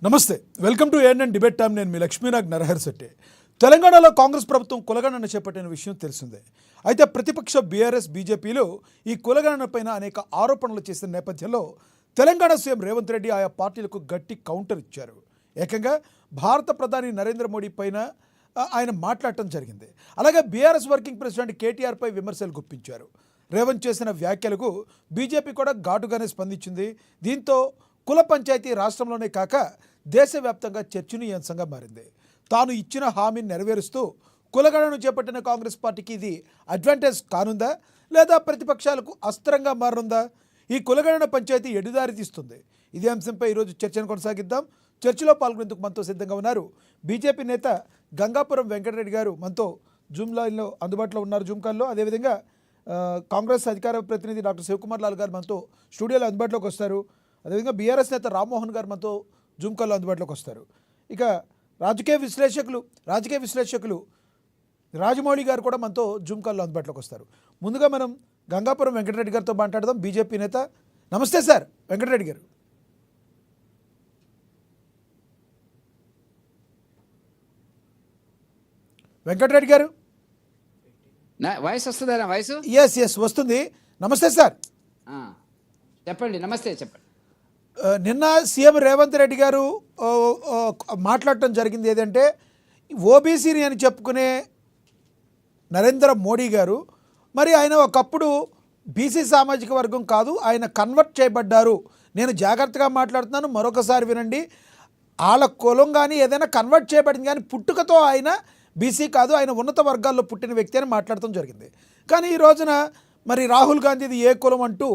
నమస్తే, welcome to ANN debate time. నేను మీ లక్ష్మీనాగ్ నరహరి శెట్టి. తెలంగాణలో కాంగ్రెస్ ప్రభుత్వం కులగణన చేపట్టిన విషయం తెలిసిందే. అయితే ప్రతిపక్ష బీఆర్ఎస్ బీజేపీలు ఈ కులగణనపైన అనేక ఆరోపణలు చేసిన నేపథ్యంలో తెలంగాణ సీఎం రేవంత్ రెడ్డి ఆయా పార్టీలకు గట్టి కౌంటర్ ఇచ్చారు. ఏకంగా భారత ప్రధాని నరేంద్ర మోడీ పైన ఆయన మాట్లాడటం జరిగింది. అలాగే బీఆర్ఎస్ వర్కింగ్ ప్రెసిడెంట్ కేటీఆర్పై విమర్శలు గుప్పించారు. రేవంత్ చేసిన వ్యాఖ్యలకు బీజేపీ కూడా ఘాటుగానే స్పందించింది. దీంతో కుల పంచాయతీ రాష్ట్రంలోనే కాక దేశవ్యాప్తంగా చర్చనీయాంశంగా మారింది. తాను ఇచ్చిన హామీని నెరవేరుస్తూ కులగణను చేపట్టిన కాంగ్రెస్ పార్టీకి ఇది అడ్వాంటేజ్ కానుందా, లేదా ప్రతిపక్షాలకు అస్త్రంగా మారనుందా? ఈ కులగణన పంచాయతీ ఎడుదారి తీస్తుంది. ఇదే అంశంపై ఈరోజు చర్చను కొనసాగిద్దాం. చర్చలో పాల్గొనేందుకు మనతో సిద్ధంగా ఉన్నారు బీజేపీ నేత గంగాపురం వెంకటరెడ్డి గారు. మనతో జూమ్ లైన్లో అందుబాటులో ఉన్నారు, జూమ్ కాల్లో. అదేవిధంగా కాంగ్రెస్ అధికార ప్రతినిధి డాక్టర్ శివకుమార్ లాల్ గారు మనతో స్టూడియోలో అందుబాటులోకి వస్తారు. అదేవిధంగా బీఆర్ఎస్ నేత రామ్మోహన్ గారు మనతో జూమ్ కాల్లో అందుబాటులోకి వస్తారు. ఇక రాజకీయ విశ్లేషకులు రాజమౌళి గారు కూడా మనతో జూమ్ కాల్లో అందుబాటులోకి వస్తారు. ముందుగా మనం గంగాపురం వెంకటరెడ్డి గారితో మాట్లాడదాం, బీజేపీ నేత. నమస్తే సార్ వెంకటరెడ్డి గారు. వెంకటరెడ్డి గారు వాయిస్ వస్తుందా? వాయిస్ ఎస్ వస్తుంది. నమస్తే సార్. చెప్పండి. నమస్తే, చెప్పండి. నిన్న సీఎం రేవంత్ రెడ్డి గారు మాట్లాడటం జరిగింది ఏదంటే, ఓబీసీని అని చెప్పుకునే నరేంద్ర మోడీ గారు మరి ఆయన ఒకప్పుడు బీసీ సామాజిక వర్గం కాదు, ఆయన కన్వర్ట్ చేయబడ్డారు. నేను జాగ్రత్తగా మాట్లాడుతున్నాను, మరొకసారి వినండి. వాళ్ళ కులం కానీ ఏదైనా కన్వర్ట్ చేయబడింది, కానీ పుట్టుకతో ఆయన బీసీ కాదు, ఆయన ఉన్నత వర్గాల్లో పుట్టిన వ్యక్తి అని మాట్లాడటం జరిగింది. కానీ ఈ రోజున మరి రాహుల్ గాంధీది ఏ కులం అంటూ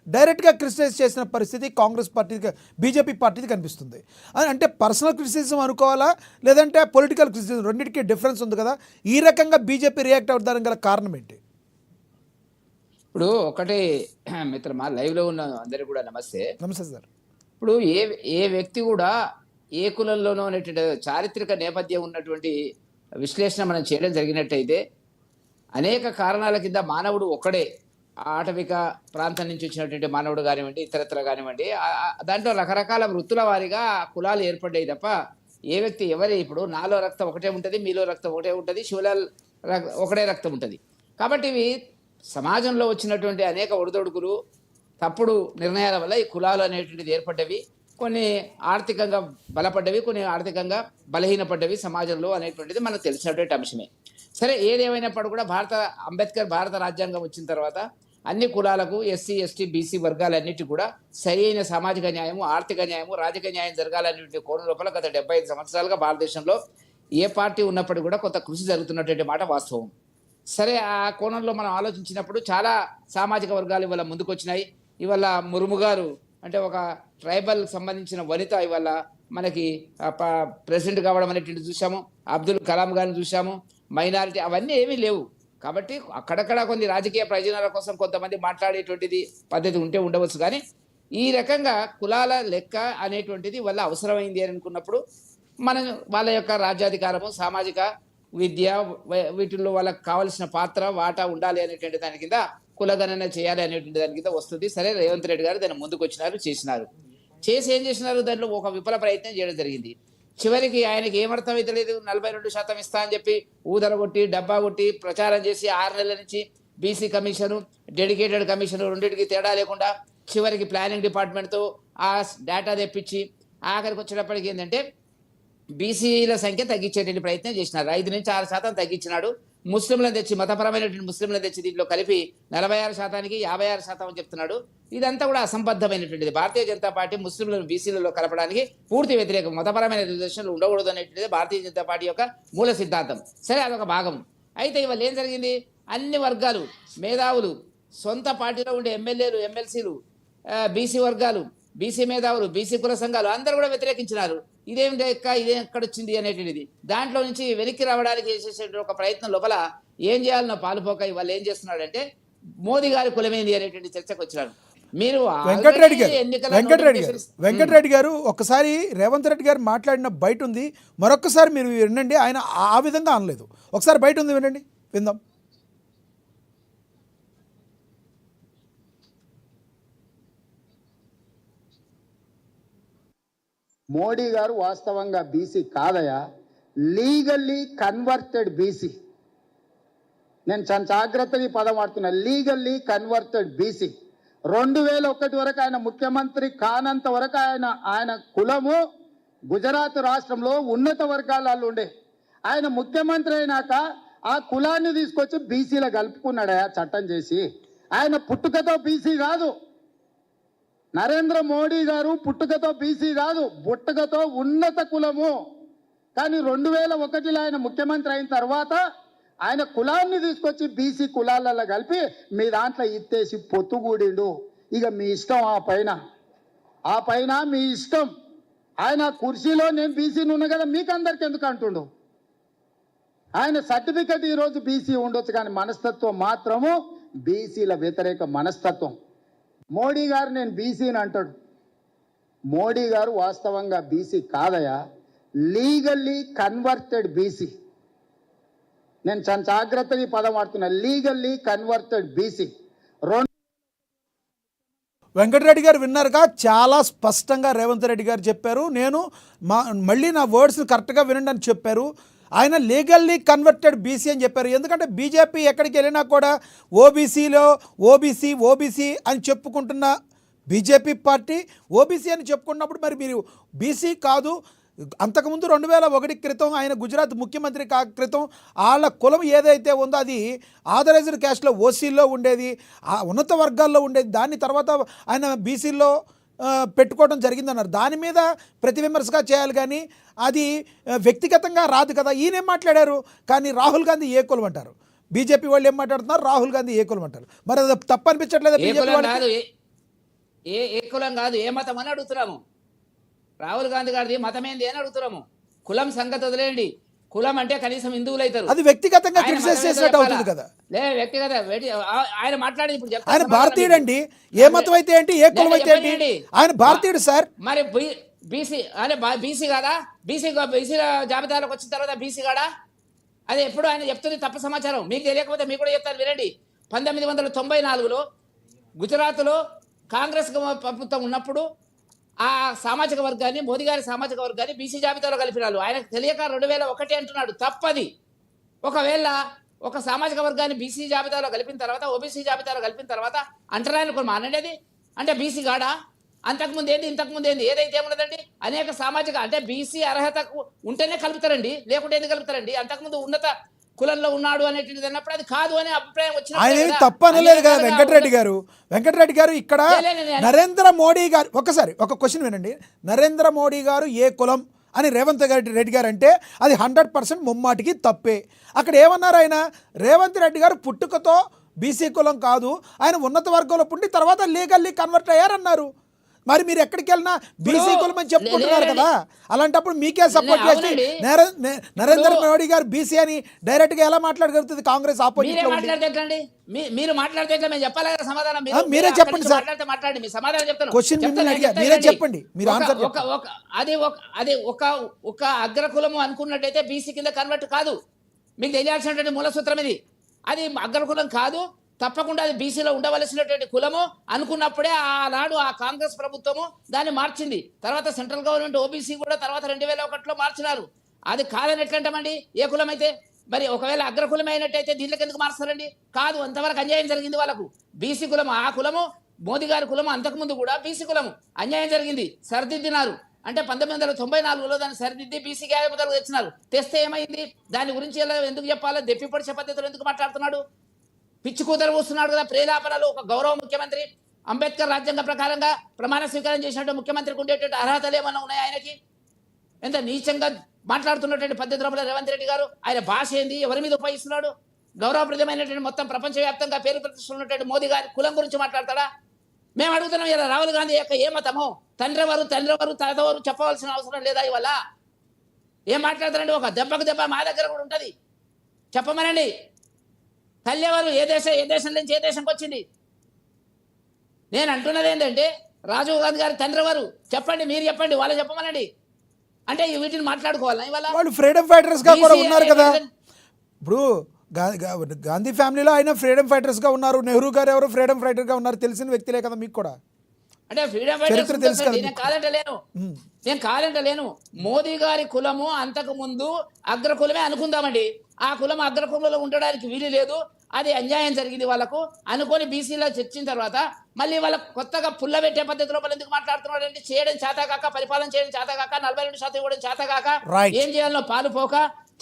డైరెక్ట్గా క్రిటిసైజ్ చేసిన పరిస్థితి కాంగ్రెస్ పార్టీకి, బీజేపీ పార్టీది కనిపిస్తుంది. అంటే పర్సనల్ క్రిటిసిజం అనుకోవాలా, లేదంటే పొలిటికల్ క్రిటిసిజం, రెండింటికి డిఫరెన్స్ ఉంది కదా. ఈ రకంగా బీజేపీ రియాక్ట్ అవ్వడానికి గల కారణం ఏంటి? ఇప్పుడు ఒకటి మిత్రమా, లైవ్లో ఉన్న అందరికీ కూడా నమస్తే. నమస్తే సార్. ఇప్పుడు ఏ వ్యక్తి కూడా ఏ కులంలోనో అనేటువంటి చారిత్రక నేపథ్యం ఉన్నటువంటి విశ్లేషణ మనం చేయడం జరిగినట్టయితే, అనేక కారణాల కింద మానవుడు ఒక్కడే, ఆటవిక ప్రాంతం నుంచి వచ్చినటువంటి మానవుడు కానివ్వండి, ఇతరత్ర కానివ్వండి, దాంట్లో రకరకాల వృత్తుల వారిగా కులాలు ఏర్పడ్డాయి తప్ప ఏ వ్యక్తి ఇప్పుడు నాలో రక్తం ఒకటే ఉంటుంది, మీలో రక్తం ఒకటే ఉంటుంది, శివలాల్ ఒకటే రక్తం ఉంటుంది. కాబట్టి ఇవి సమాజంలో వచ్చినటువంటి అనేక ఒడిదొడుకులు, తప్పుడు నిర్ణయాల వల్ల ఈ కులాలు అనేటువంటిది ఏర్పడ్డవి. కొన్ని ఆర్థికంగా బలపడ్డవి, కొన్ని ఆర్థికంగా బలహీనపడ్డవి సమాజంలో అనేటువంటిది మనకు తెలిసినటువంటి అంశమే. సరే, ఏదేమైనప్పుడు కూడా అంబేద్కర్ భారత రాజ్యాంగం వచ్చిన తర్వాత అన్ని కులాలకు, ఎస్సీ ఎస్టీ బీసీ వర్గాలన్నిటి కూడా సరైన సామాజిక న్యాయము, ఆర్థిక న్యాయము, రాజకీయ న్యాయం జరగాలనేటువంటి కోణం లోపల గత 75 సంవత్సరాలుగా భారతదేశంలో ఏ పార్టీ ఉన్నప్పుడు కూడా కొంత కృషి జరుగుతున్నటువంటి మాట వాస్తవం. సరే, ఆ కోణంలో మనం ఆలోచించినప్పుడు చాలా సామాజిక వర్గాలు ఇవాళ ముందుకు వచ్చినాయి. ఇవాళ ముర్ము గారు అంటే ఒక ట్రైబల్ సంబంధించిన వనిత ఇవాళ మనకి ప్రెసిడెంట్ కావడం అనేటువంటి చూసాము. అబ్దుల్ కలాం గారిని చూసాము. మైనారిటీ అవన్నీ ఏమీ లేవు. కాబట్టి అక్కడక్కడ కొన్ని రాజకీయ ప్రయోజనాల కోసం కొంతమంది మాట్లాడేటువంటిది పద్ధతి ఉంటే ఉండవచ్చు. కానీ ఈ రకంగా కులాల లెక్క అనేటువంటిది వల్ల అవసరమైంది అని అనుకున్నప్పుడు మనం వాళ్ళ యొక్క రాజ్యాధికారము, సామాజిక విద్య, వీటిల్లో వాళ్ళకి కావాల్సిన పాత్ర, వాటా ఉండాలి అనేటువంటి దాని కింద కులగణన చేయాలి అనేటువంటి దాని కింద వస్తుంది. సరే, రేవంత్ రెడ్డి గారు దాన్ని ముందుకు చేసినారు. ఏం చేసినారు, దాంట్లో ఒక విఫల ప్రయత్నం చేయడం జరిగింది. చివరికి ఆయనకి ఏమర్థమైతే లేదు, 42% ఇస్తా అని చెప్పి ఊదరగొట్టి, డబ్బా కొట్టి ప్రచారం చేసి 6 నెలల నుంచి బీసీ కమిషను, డెడికేటెడ్ కమిషను రెండింటికి తేడా లేకుండా చివరికి ప్లానింగ్ డిపార్ట్మెంట్తో ఆ డేటా తెప్పించి ఆఖరికి వచ్చేటప్పటికి ఏంటంటే బీసీల సంఖ్య తగ్గించేటువంటి ప్రయత్నం చేసినారు. 5 నుంచి 6% తగ్గించినాడు. ముస్లింలను తెచ్చి, మతపరమైనటువంటి ముస్లింలను తెచ్చి దీంట్లో కలిపి 46%కి 56% అని చెప్తున్నాడు. ఇదంతా కూడా అసంబద్ధమైనటువంటిది. భారతీయ జనతా పార్టీ ముస్లింలను బీసీలలో కలపడానికి పూర్తి వ్యతిరేకం. మతపరమైన రిజర్వేషన్లు ఉండకూడదు అనేటువంటిది భారతీయ జనతా పార్టీ యొక్క మూల సిద్ధాంతం. సరే, అదొక భాగం. అయితే ఇవాళ ఏం జరిగింది, అన్ని వర్గాలు, మేధావులు, సొంత పార్టీలో ఉండే ఎమ్మెల్యేలు, ఎమ్మెల్సీలు, బీసీ వర్గాలు, బీసీ మేధావులు, బీసీ కుల సంఘాలు అందరూ కూడా వ్యతిరేకించినారు. ఇదేం ఎక్కడొచ్చింది అనేటువంటిది. దాంట్లో నుంచి వెనక్కి రావడానికి చేసే ఒక ప్రయత్నం లోపల ఏం చేయాలన్న పాలుపోక ఇవాళ ఏం చేస్తున్నాడంటే మోదీ గారి కులమేంది అనేటువంటి చర్చకు వచ్చినాడు. మీరు వెంకటరెడ్డి గారు ఒక్కసారి రేవంత్ రెడ్డి గారు మాట్లాడిన బయట ఉంది, మరొకసారి మీరు వినండి. ఆయన ఆ విధంగా అనలేదు. ఒకసారి బయట ఉంది, వినండి, విందాం. మోడీ గారు వాస్తవంగా బీసీ కాదయా, లీగల్లీ కన్వర్టెడ్ బీసీ. నేను చాలా జాగ్రత్తగా ఈ పదం వాడుతున్నా, లీగల్లీ కన్వర్టెడ్ బీసీ. 2001 వరకు ఆయన ముఖ్యమంత్రి కానంత వరకు ఆయన కులము గుజరాత్ రాష్ట్రంలో ఉన్నత వర్గాలలో ఉండే. ఆయన ముఖ్యమంత్రి అయినాక ఆ కులాన్ని తీసుకొచ్చి బీసీలో కలుపుకున్నాడయా చట్టం చేసి. ఆయన పుట్టుకతో బీసీ కాదు, నరేంద్ర మోడీ గారు పుట్టుకతో బీసీ కాదు, పుట్టుకతో ఉన్నత కులము. కానీ 2001లో ఆయన ముఖ్యమంత్రి అయిన తర్వాత ఆయన కులాన్ని తీసుకొచ్చి బీసీ కులాలలో కలిపి మీ దాంట్లో ఇత్తేసి పొత్తుగూడిండు. ఇక మీ ఇష్టం, ఆ పైన మీ ఇష్టం. ఆయన కుర్చీలో నేను బీసీని ఉన్నా కదా, మీకు అందరికి ఎందుకు అంటుండు? ఆయన సర్టిఫికెట్ ఈరోజు బీసీ ఉండొచ్చు, కానీ మనస్తత్వం మాత్రము బీసీల వ్యతిరేక మనస్తత్వం. మోడీ గారు నేను బీసీని అంటాడు. మోడీ గారు వాస్తవంగా బీసీ కాదయా, లీగల్లీ కన్వర్టెడ్ బీసీ. నేను చాలా జాగ్రత్తగా ఈ పదం వాడుతున్నా, లీగల్లీ కన్వర్టెడ్ బీసీ. వెంకటరెడ్డి గారు విన్నారుగా, చాలా స్పష్టంగా రేవంత్ రెడ్డి గారు చెప్పారు. నేను మళ్ళీ నా వర్డ్స్ని కరెక్ట్గా వినండి అని చెప్పారు. ఆయన లీగల్లీ కన్వర్టెడ్ బీసీ అని చెప్పారు. ఎందుకంటే బీజేపీ ఎక్కడికి వెళ్ళినా కూడా ఓబీసీలో ఓబీసీ అని చెప్పుకుంటున్న బీజేపీ పార్టీ ఓబీసీ అని చెప్పుకున్నప్పుడు మరి మీరు బీసీ కాదు. అంతకుముందు 2001 క్రితం ఆయన గుజరాత్ ముఖ్యమంత్రి క్రితం వాళ్ళ కులం ఏదైతే ఉందో అది ఆథరైజ్డ్ క్యాస్ట్లో ఓసీల్లో ఉండేది, ఆ ఉన్నత వర్గాల్లో ఉండేది. దాని తర్వాత ఆయన బీసీల్లో పెట్టుకోవడం జరిగిందన్నారు. దాని మీద ప్రతి విమర్శగా చేయాలి, కానీ అది వ్యక్తిగతంగా రాదు కదా. ఈయనేం మాట్లాడారు, కానీ రాహుల్ గాంధీ ఏ కులం అంటారు, బీజేపీ వాళ్ళు ఏం మాట్లాడుతున్నారు, రాహుల్ గాంధీ ఏ కులం అంటారు. మరి అది తప్పు అనిపించట్లేదు బీజేపీ వాళ్ళు? ఏ కులం కాదు, ఏ మతం అని అడుగుతున్నాము. రాహుల్ గాంధీ గారిది మతం ఏంది అని అడుగుతున్నాము. కులం సంగతి వదిలేయండి, కులం అంటే కనీసం హిందువులు అవుతారు. అది వ్యక్తిగతంగా క్రిటిసైజ్ చేసినట్టు అవుతుంది కదా. వ్యక్తిగత ఆయన మాట్లాడేది ఇప్పుడు ఆయన భారతీయుడు అండి, ఏ మతం అయితే ఏంటి, ఏ కులం అయితే ఏంటి, ఆయన భారతీయుడు సార్. మరి బీసీ అనే బీసీ కాదా? బీసీ జాబితాలోకి వచ్చిన తర్వాత బీసీ కాడా? అది ఎప్పుడు ఆయన చెప్తుంది తప్పు సమాచారం. మీకు తెలియకపోతే మీకు కూడా చెప్తాను వినండి. 1994లో గుజరాత్లో కాంగ్రెస్ ప్రభుత్వం ఉన్నప్పుడు ఆ సామాజిక వర్గాన్ని, మోదీ గారి సామాజిక వర్గాన్ని బీసీ జాబితాలో కలిపినారు. ఆయనకు తెలియక 2001 అంటున్నాడు, తప్పది. ఒకవేళ ఒక సామాజిక వర్గాన్ని బీసీ జాబితాలో కలిపిన తర్వాత ఓబీసీ జాబితాలో కలిపిన తర్వాత అంటరాని కొన్ని మానండి అంటే బీసీ కాడా? అంతకుముందు ఏంది ఇంతకుముందు ఏంది ఏదైతే ఏమున్నదండి, అనేక సామాజిక అంటే బీసీ అర్హత ఉంటేనే కలుపుతారండి, లేకుంటే ఎందుకు కలుపుతారండి? అంతకుముందు ఉన్నత కులంలో ఉన్నాడు అనేటువంటిది అన్నప్పుడు అది కాదు అనే అభిప్రాయం వచ్చిన ఆయన తప్పు అనలేదు కదా వెంకటరెడ్డి గారు. ఇక్కడ నరేంద్ర మోడీ గారు ఒకసారి ఒక క్వశ్చన్ వినండి. నరేంద్ర మోడీ గారు ఏ కులం అని రేవంత్ రెడ్డి గారు అంటే అది 100% ముమ్మాటికి తప్పే. అక్కడ ఏమన్నారు ఆయన, రేవంత్ రెడ్డి గారు పుట్టుకతో బీసీ కులం కాదు, ఆయన ఉన్నత వర్గంలో పుట్టి తర్వాత లీగల్లీ కన్వర్ట్ అయ్యారన్నారు. మరి మీరు ఎక్కడికి వెళ్ళినా బీసీ కులం అని చెప్పుకుంటున్నారు కదా, అలాంటప్పుడు మీకే సపోర్ట్ చేసి నరేంద్ర మోడీ గారు బీసీ అని డైరెక్ట్ గా ఎలా మాట్లాడగలుగుతుంది కాంగ్రెస్ ఆపోజిట్? మీరు మాట్లాడితే మేము చెప్పాలి కదా సమాధానం. మీరే చెప్పండి సార్, మాట్లాడండి, మీ సమాధానం చెప్తాను. క్వశ్చన్ మీరే చెప్పండి, మీరు ఆన్సర్. అది ఒక అగ్రకులము అనుకున్నట్టయితే బీసీ కింద కన్వర్ట్ కాదు. మీకు తెలియాల్సినటువంటి మూల సూత్రం ఇది. అది అగ్రకులం కాదు, తప్పకుండా అది బీసీలో ఉండవలసినటువంటి కులము అనుకున్నప్పుడే ఆనాడు ఆ కాంగ్రెస్ ప్రభుత్వము దాన్ని మార్చింది. తర్వాత సెంట్రల్ గవర్నమెంట్ ఓబీసీ కూడా తర్వాత 2001లో మార్చినారు. అది కాదని ఎట్లంటామండి ఏ కులం అయితే? మరి ఒకవేళ అగ్రకులం అయినట్టయితే దీనికి ఎందుకు మార్చారండి? కాదు, అంతవరకు అన్యాయం జరిగింది వాళ్ళకు. బీసీ కులము ఆ కులము, మోదీ గారి కులము అంతకుముందు కూడా బీసీ కులము, అన్యాయం జరిగింది, సరిదిద్దినారు. అంటే 1994లో దాన్ని సరిదిద్ది బీసీ జాబితాలకు తెచ్చినారు. తెస్తే ఏమైంది? దాని గురించి ఎందుకు చెప్పాలో దెప్పిపడిచే పద్ధతిలో ఎందుకు మాట్లాడుతున్నాడు? పిచ్చి కూతలు కూస్తున్నాడు కదా. ప్రేలాపనలు ఒక గౌరవ ముఖ్యమంత్రి, అంబేద్కర్ రాజ్యాంగ ప్రకారంగా ప్రమాణ స్వీకారం చేసినట్టు ముఖ్యమంత్రికి ఉండేటువంటి అర్హతలు ఏమన్నా ఉన్నాయి ఆయనకి? ఎంత నీచంగా మాట్లాడుతున్నటువంటి పద్ధతిలో రేవంత్ రెడ్డి గారు. ఆయన భాష ఏంది, ఎవరి మీద ఉపయోగిస్తున్నాడు? గౌరవప్రదమైనటువంటి మొత్తం ప్రపంచవ్యాప్తంగా పేరు ప్రతిష్ఠున్నటువంటి మోదీ గారి కులం గురించి మాట్లాడతాడా? మేము అడుగుతున్నాం ఇలా రాహుల్ గాంధీ యొక్క ఏ మతమో, తండ్రివారు తాతవారు చెప్పవలసిన అవసరం లేదా? ఇవాళ ఏం మాట్లాడతారండి? ఒక దెబ్బకు దెబ్బ మా దగ్గర కూడా ఉంటుంది, చెప్పమనండి. తల్లివారు ఏ దేశం నుంచి ఏ దేశంకి వచ్చింది? నేను అంటున్నది ఏంటంటే రాజీవ్ గాంధీ గారి తండ్రి వారు చెప్పండి, మీరు చెప్పండి, వాళ్ళు చెప్పమనండి. అంటే వీటిని మాట్లాడుకోవాలా? ఇవాళ వాళ్ళు ఫ్రీడమ్ ఫైటర్స్ గా కూడా ఉన్నారు కదా. ఇప్పుడు గాంధీ ఫ్యామిలీలో ఆయన ఫ్రీడమ్ ఫైటర్స్ గా ఉన్నారు, నెహ్రూ గారు ఎవరు ఫ్రీడమ్ ఫైటర్ గా ఉన్నారు, తెలిసిన వ్యక్తులే కదా మీకు కూడా. అంటే ఫ్రీడమ్ చరిత్ర ఫైటర్స్ తెలుసు కదా నేను మీకు. కాదంటలేను, నేను కాదంటలేను. మోదీ గారి కులము అంతకు ముందు అగ్రకులమే అనుకుందామండి. ఆ కులం అగ్రకులంలో ఉండడానికి వీలు లేదు, అది అన్యాయం జరిగింది వాళ్ళకు అనుకొని బీసీలో చర్చిన తర్వాత మళ్ళీ వాళ్ళకు కొత్తగా పుల్ల పెట్టే పద్ధతిలో వాళ్ళు ఎందుకు మాట్లాడుతున్నాడు అంటే, చేయడం చేతకాక, పరిపాలన చేయడం చేతకాక, 42% ఇవ్వడం చేతకాక, Right. ఏం చేయాలో పాలుపోక,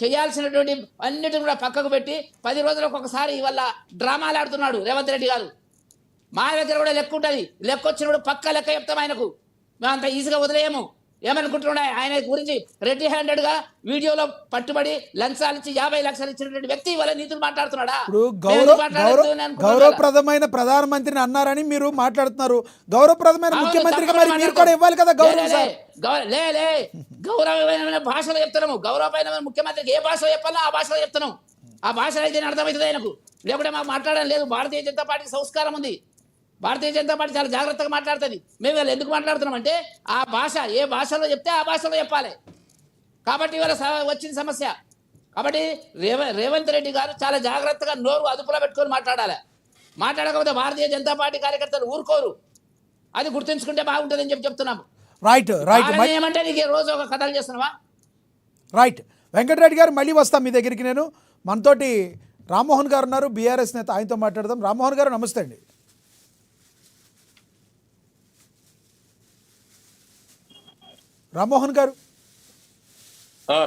చేయాల్సినటువంటి అన్నిటిని కూడా పక్కకు పెట్టి 10 రోజులకు ఒకసారి ఇవాళ డ్రామాలు ఆడుతున్నాడు రేవంత్ రెడ్డి గారు. మా దగ్గర కూడా లెక్క ఉంటుంది, లెక్క వచ్చినప్పుడు పక్క లెక్క చెప్తాం ఆయనకు. మేము అంత ఈజీగా వదిలేయము. ఏమనుకుంటున్నా ఆయన గురించి రెడ్డి హ్యాండెడ్ గా వీడియోలో పట్టుబడి లంచాలు ఇచ్చి 50 లక్షలు ఇచ్చినటువంటి వ్యక్తి వాళ్ళ నీతులు మాట్లాడుతున్నాడా? ఇప్పుడు మేము ఎందుకు మాట్లాడొద్దు అని అనుకుంటున్నాం కదా. గౌరవప్రదమైన ప్రధానమంత్రిని అన్నారని మీరు మాట్లాడుతున్నారు. గౌరవప్రదమైన అవును, ముఖ్యమంత్రిగా తప్పకుండా మరి మీరు కూడా ఇవ్వాలి కదా గౌరవం లే, సార్. లే, లే, గౌరవమైన భాషలో చెప్తున్నాము. గౌరవమైన ముఖ్యమంత్రికి ఏ భాషలో చెప్పాలో ఆ భాషలో చెప్తున్నాం. ఆ భాషలో అయితే అర్థమవుతుంది ఆయనకు, లేకుంటే మాకు మాట్లాడడం లేదు. భారతీయ జనతా పార్టీకి సంస్కారం ఉంది. భారతీయ జనతా పార్టీ చాలా జాగ్రత్తగా మాట్లాడుతుంది. మేము వీళ్ళు ఎందుకు మాట్లాడుతున్నాం అంటే, ఆ భాష ఏ భాషలో చెప్తే ఆ భాషలో చెప్పాలి. కాబట్టి ఇవాళ వచ్చిన సమస్య. కాబట్టి రేవంత్ రెడ్డి గారు చాలా జాగ్రత్తగా నోరు అదుపులో పెట్టుకొని మాట్లాడాలి. మాట్లాడకపోతే భారతీయ జనతా పార్టీ కార్యకర్తలు ఊరుకోరు. అది గుర్తుంచుకుంటే బాగుంటుందని చెప్తున్నాము. రైట్ ఏమంటే నీకు రోజు ఒక కథలు చేస్తున్నావా? రైట్ వెంకటరెడ్డి గారు, మళ్ళీ వస్తాం మీ దగ్గరికి. నేను మనతోటి రామ్మోహన్ గారు ఉన్నారు, బీఆర్ఎస్ నేత, ఆయనతో మాట్లాడదాం. రామ్మోహన్ గారు నమస్తే అండి. రామ్మోహన్ గారు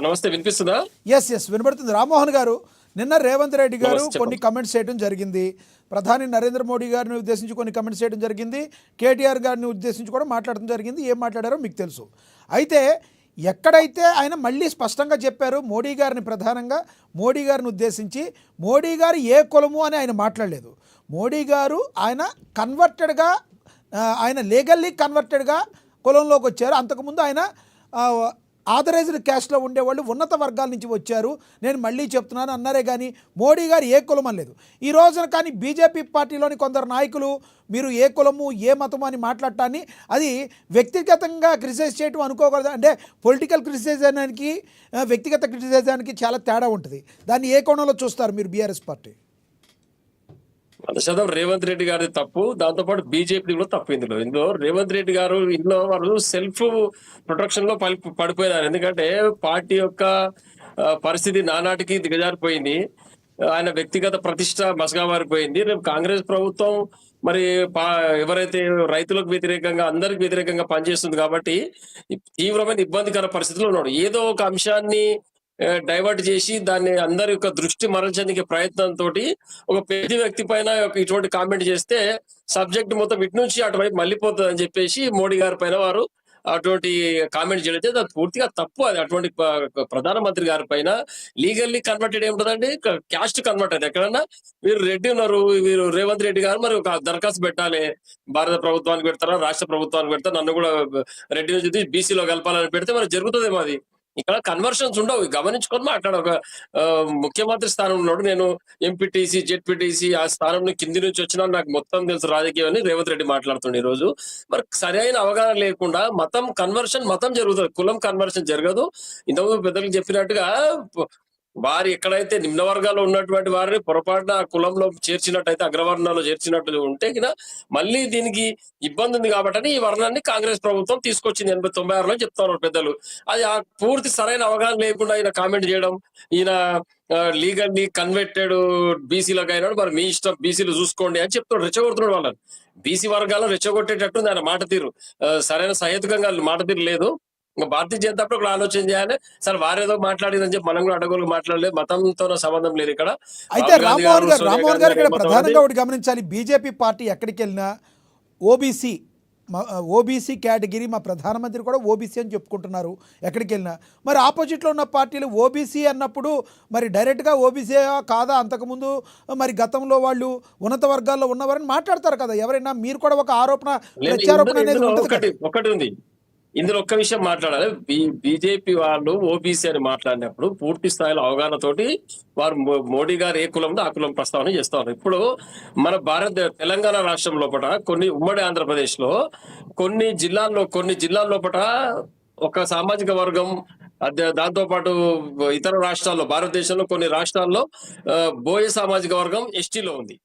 నమస్తే, వినిపిస్తుందా? ఎస్ వినబడుతుంది. రామ్మోహన్ గారు, నిన్న రేవంత్ రెడ్డి గారు నమస్తే, కొన్ని కమెంట్స్ చేయడం జరిగింది. ప్రధాని నరేంద్ర మోడీ గారిని ఉద్దేశించి కొన్ని కమెంట్స్ చేయడం జరిగింది. కేటీఆర్ గారిని ఉద్దేశించి కూడా మాట్లాడడం జరిగింది. ఏం మాట్లాడారో మీకు తెలుసు. అయితే ఎక్కడైతే ఆయన మళ్ళీ స్పష్టంగా చెప్పారు మోడీ గారిని, ప్రధానంగా మోడీ గారిని ఉద్దేశించి, మోడీ గారు ఏ కులము అని ఆయన మాట్లాడలేదు. మోడీ గారు ఆయన కన్వర్టెడ్గా, ఆయన లీగల్లీ కన్వర్టెడ్గా కులంలోకి వచ్చారు. అంతకుముందు ఆయన ఆథరైజ్డ్ క్యాస్ట్లో ఉండేవాళ్ళు ఉన్నత వర్గాల నుంచి వచ్చారు, నేను మళ్ళీ చెప్తున్నాను అన్నారే కానీ మోడీ గారు ఏ కులం అనలేదు. ఈ రోజున కానీ బీజేపీ పార్టీలోని కొందరు నాయకులు మీరు ఏ కులము ఏ మతము అని మాట్లాడటాన్ని అది వ్యక్తిగతంగా క్రిటిసైజ్ చేయటం అనుకోకూడదు. అంటే పొలిటికల్ క్రిటిసైజానికి వ్యక్తిగత క్రిటిసైజానికి చాలా తేడా ఉంటుంది. దాన్ని ఏ కోణంలో చూస్తారు మీరు బీఆర్ఎస్ పార్టీ? 100% రేవంత్ రెడ్డి గారి తప్పు, దాంతోపాటు బీజేపీ కూడా తప్పు. ఇందులో రేవంత్ రెడ్డి గారు వాళ్ళు సెల్ఫ్ ప్రొటెక్షన్ లో పడిపోయారు. ఎందుకంటే పార్టీ యొక్క పరిస్థితి నానాటికి దిగజారిపోయింది. ఆయన వ్యక్తిగత ప్రతిష్ట మసగామారిపోయింది. రేపు కాంగ్రెస్ ప్రభుత్వం మరి ఎవరైతే రైతులకు వ్యతిరేకంగా, అందరికి వ్యతిరేకంగా పనిచేస్తుంది కాబట్టి తీవ్రమైన ఇబ్బందికర పరిస్థితిలో ఉన్నాడు. ఏదో ఒక అంశాన్ని డైవర్ట్ చేసి దాన్ని అందరి యొక్క దృష్టి మరల్చడానికి ప్రయత్నంతో ఒక పెద్ద వ్యక్తి పైన ఇటువంటి కామెంట్ చేస్తే సబ్జెక్ట్ మొత్తం ఇటు నుంచి అటువైపు మళ్ళీపోతుంది అని చెప్పేసి మోడీ గారి పైన వారు అటువంటి కామెంట్ చేయడం అది పూర్తిగా తప్పు. అది అటువంటి ప్రధానమంత్రి గారి పైన లీగల్లీ కన్వర్టెడ్ ఏముంటదండి, క్యాస్ట్ కన్వర్ట్ అది. ఎక్కడన్నా మీరు రెడ్డి ఉన్నారు, మీరు రేవంత్ రెడ్డి గారు మరి ఒక దరఖాస్తు పెట్టాలి. భారత ప్రభుత్వానికి పెడతారా, రాష్ట్ర ప్రభుత్వానికి పెడతారా, నన్ను కూడా రెడ్డి నుంచి బీసీలో కలపాలని పెడితే మరి జరుగుతుందేమో. అది ఇక్కడ కన్వర్షన్స్ ఉండవు, గమనించుకొని మాట్లాడ. ఒక ముఖ్యమంత్రి స్థానం ఉన్నాడు, నేను ఎంపీటీసీ జెడ్పీటీసీ ఆ స్థానంలో కింది నుంచి వచ్చినా నాకు మొత్తం తెలుసు రాజకీయం అని రేవంత్ రెడ్డి మాట్లాడుతుండే. ఈ రోజు మరి సరైన అవగాహన లేకుండా మతం జరుగుతుంది, కులం కన్వర్షన్ జరగదు. ఇంతకుముందు పెద్దలు చెప్పినట్టుగా వారు ఎక్కడైతే నిమ్న వర్గాల్లో ఉన్నటువంటి వారిని పొరపాటున కులంలో చేర్చినట్టయితే, అగ్రవర్ణాల్లో చేర్చినట్టు ఉంటే మళ్ళీ దీనికి ఇబ్బంది ఉంది కాబట్టి ఈ వర్ణాన్ని కాంగ్రెస్ ప్రభుత్వం తీసుకొచ్చింది 86లో చెప్తారు పెద్దలు. అది ఆ పూర్తి సరైన అవగాహన లేకుండా ఈయన కామెంట్ చేయడం, ఈయన లీగల్లీ కన్వర్టెడ్ బీసీలకు అయినాడు, మరి మీ ఇష్టం బీసీలు చూసుకోండి అని చెప్తాడు, రెచ్చగొడుతున్నాడు వాళ్ళని. బీసీ వర్గాలను రెచ్చగొట్టేటట్టుంది ఆయన మాట తీరు. సరైన సహేతుకంగా మాట తీరు లేదు. ఇంకా భారతీయ జనతా పార్టీ కూడా ఆలోచన చేయాలి. సరే వారేదో మాట్లాడిందని చెప్పి మనం కూడా అడగోలు మాట్లాడలేదు. మతంతో సంబంధం లేదు ఇక్కడ. అయితే రామ్మోహన్ గారు ఇక్కడ ప్రధానంగా ఒకటి గమనించాలి, బీజేపీ పార్టీ ఎక్కడికి వెళ్ళినా ఓబీసీ కేటగిరీ, మా ప్రధానమంత్రి కూడా ఓబీసీ అని చెప్పుకుంటున్నారు ఎక్కడికి వెళ్ళినా. మరి ఆపోజిట్లో ఉన్న పార్టీలు ఓబీసీ అన్నప్పుడు మరి డైరెక్ట్గా ఓబీసీ కాదా, అంతకుముందు మరి గతంలో వాళ్ళు ఉన్నత వర్గాల్లో ఉన్నవారని మాట్లాడతారు కదా ఎవరైనా. మీరు కూడా ఒక ఆరోపణ ప్రత్యారోపణ అనేది ఒకటి ఉంది. ఇందులో ఒక్క విషయం మాట్లాడాలి. బీజేపీ వాళ్ళు ఓబీసీ అని మాట్లాడినప్పుడు పూర్తి స్థాయిలో అవగాహనతోటి వారు మోడీ గారు ఏ కులంలో ఆ కులం ప్రస్తావన చేస్తారు. ఇప్పుడు మన తెలంగాణ రాష్ట్రం లోపల కొన్ని ఉమ్మడి ఆంధ్రప్రదేశ్ లో కొన్ని జిల్లాల లోపల ఒక సామాజిక వర్గం, దాంతో పాటు ఇతర రాష్ట్రాల్లో, భారతదేశంలో కొన్ని రాష్ట్రాల్లో బోయ సామాజిక వర్గం ఎస్టీలో ఉంది.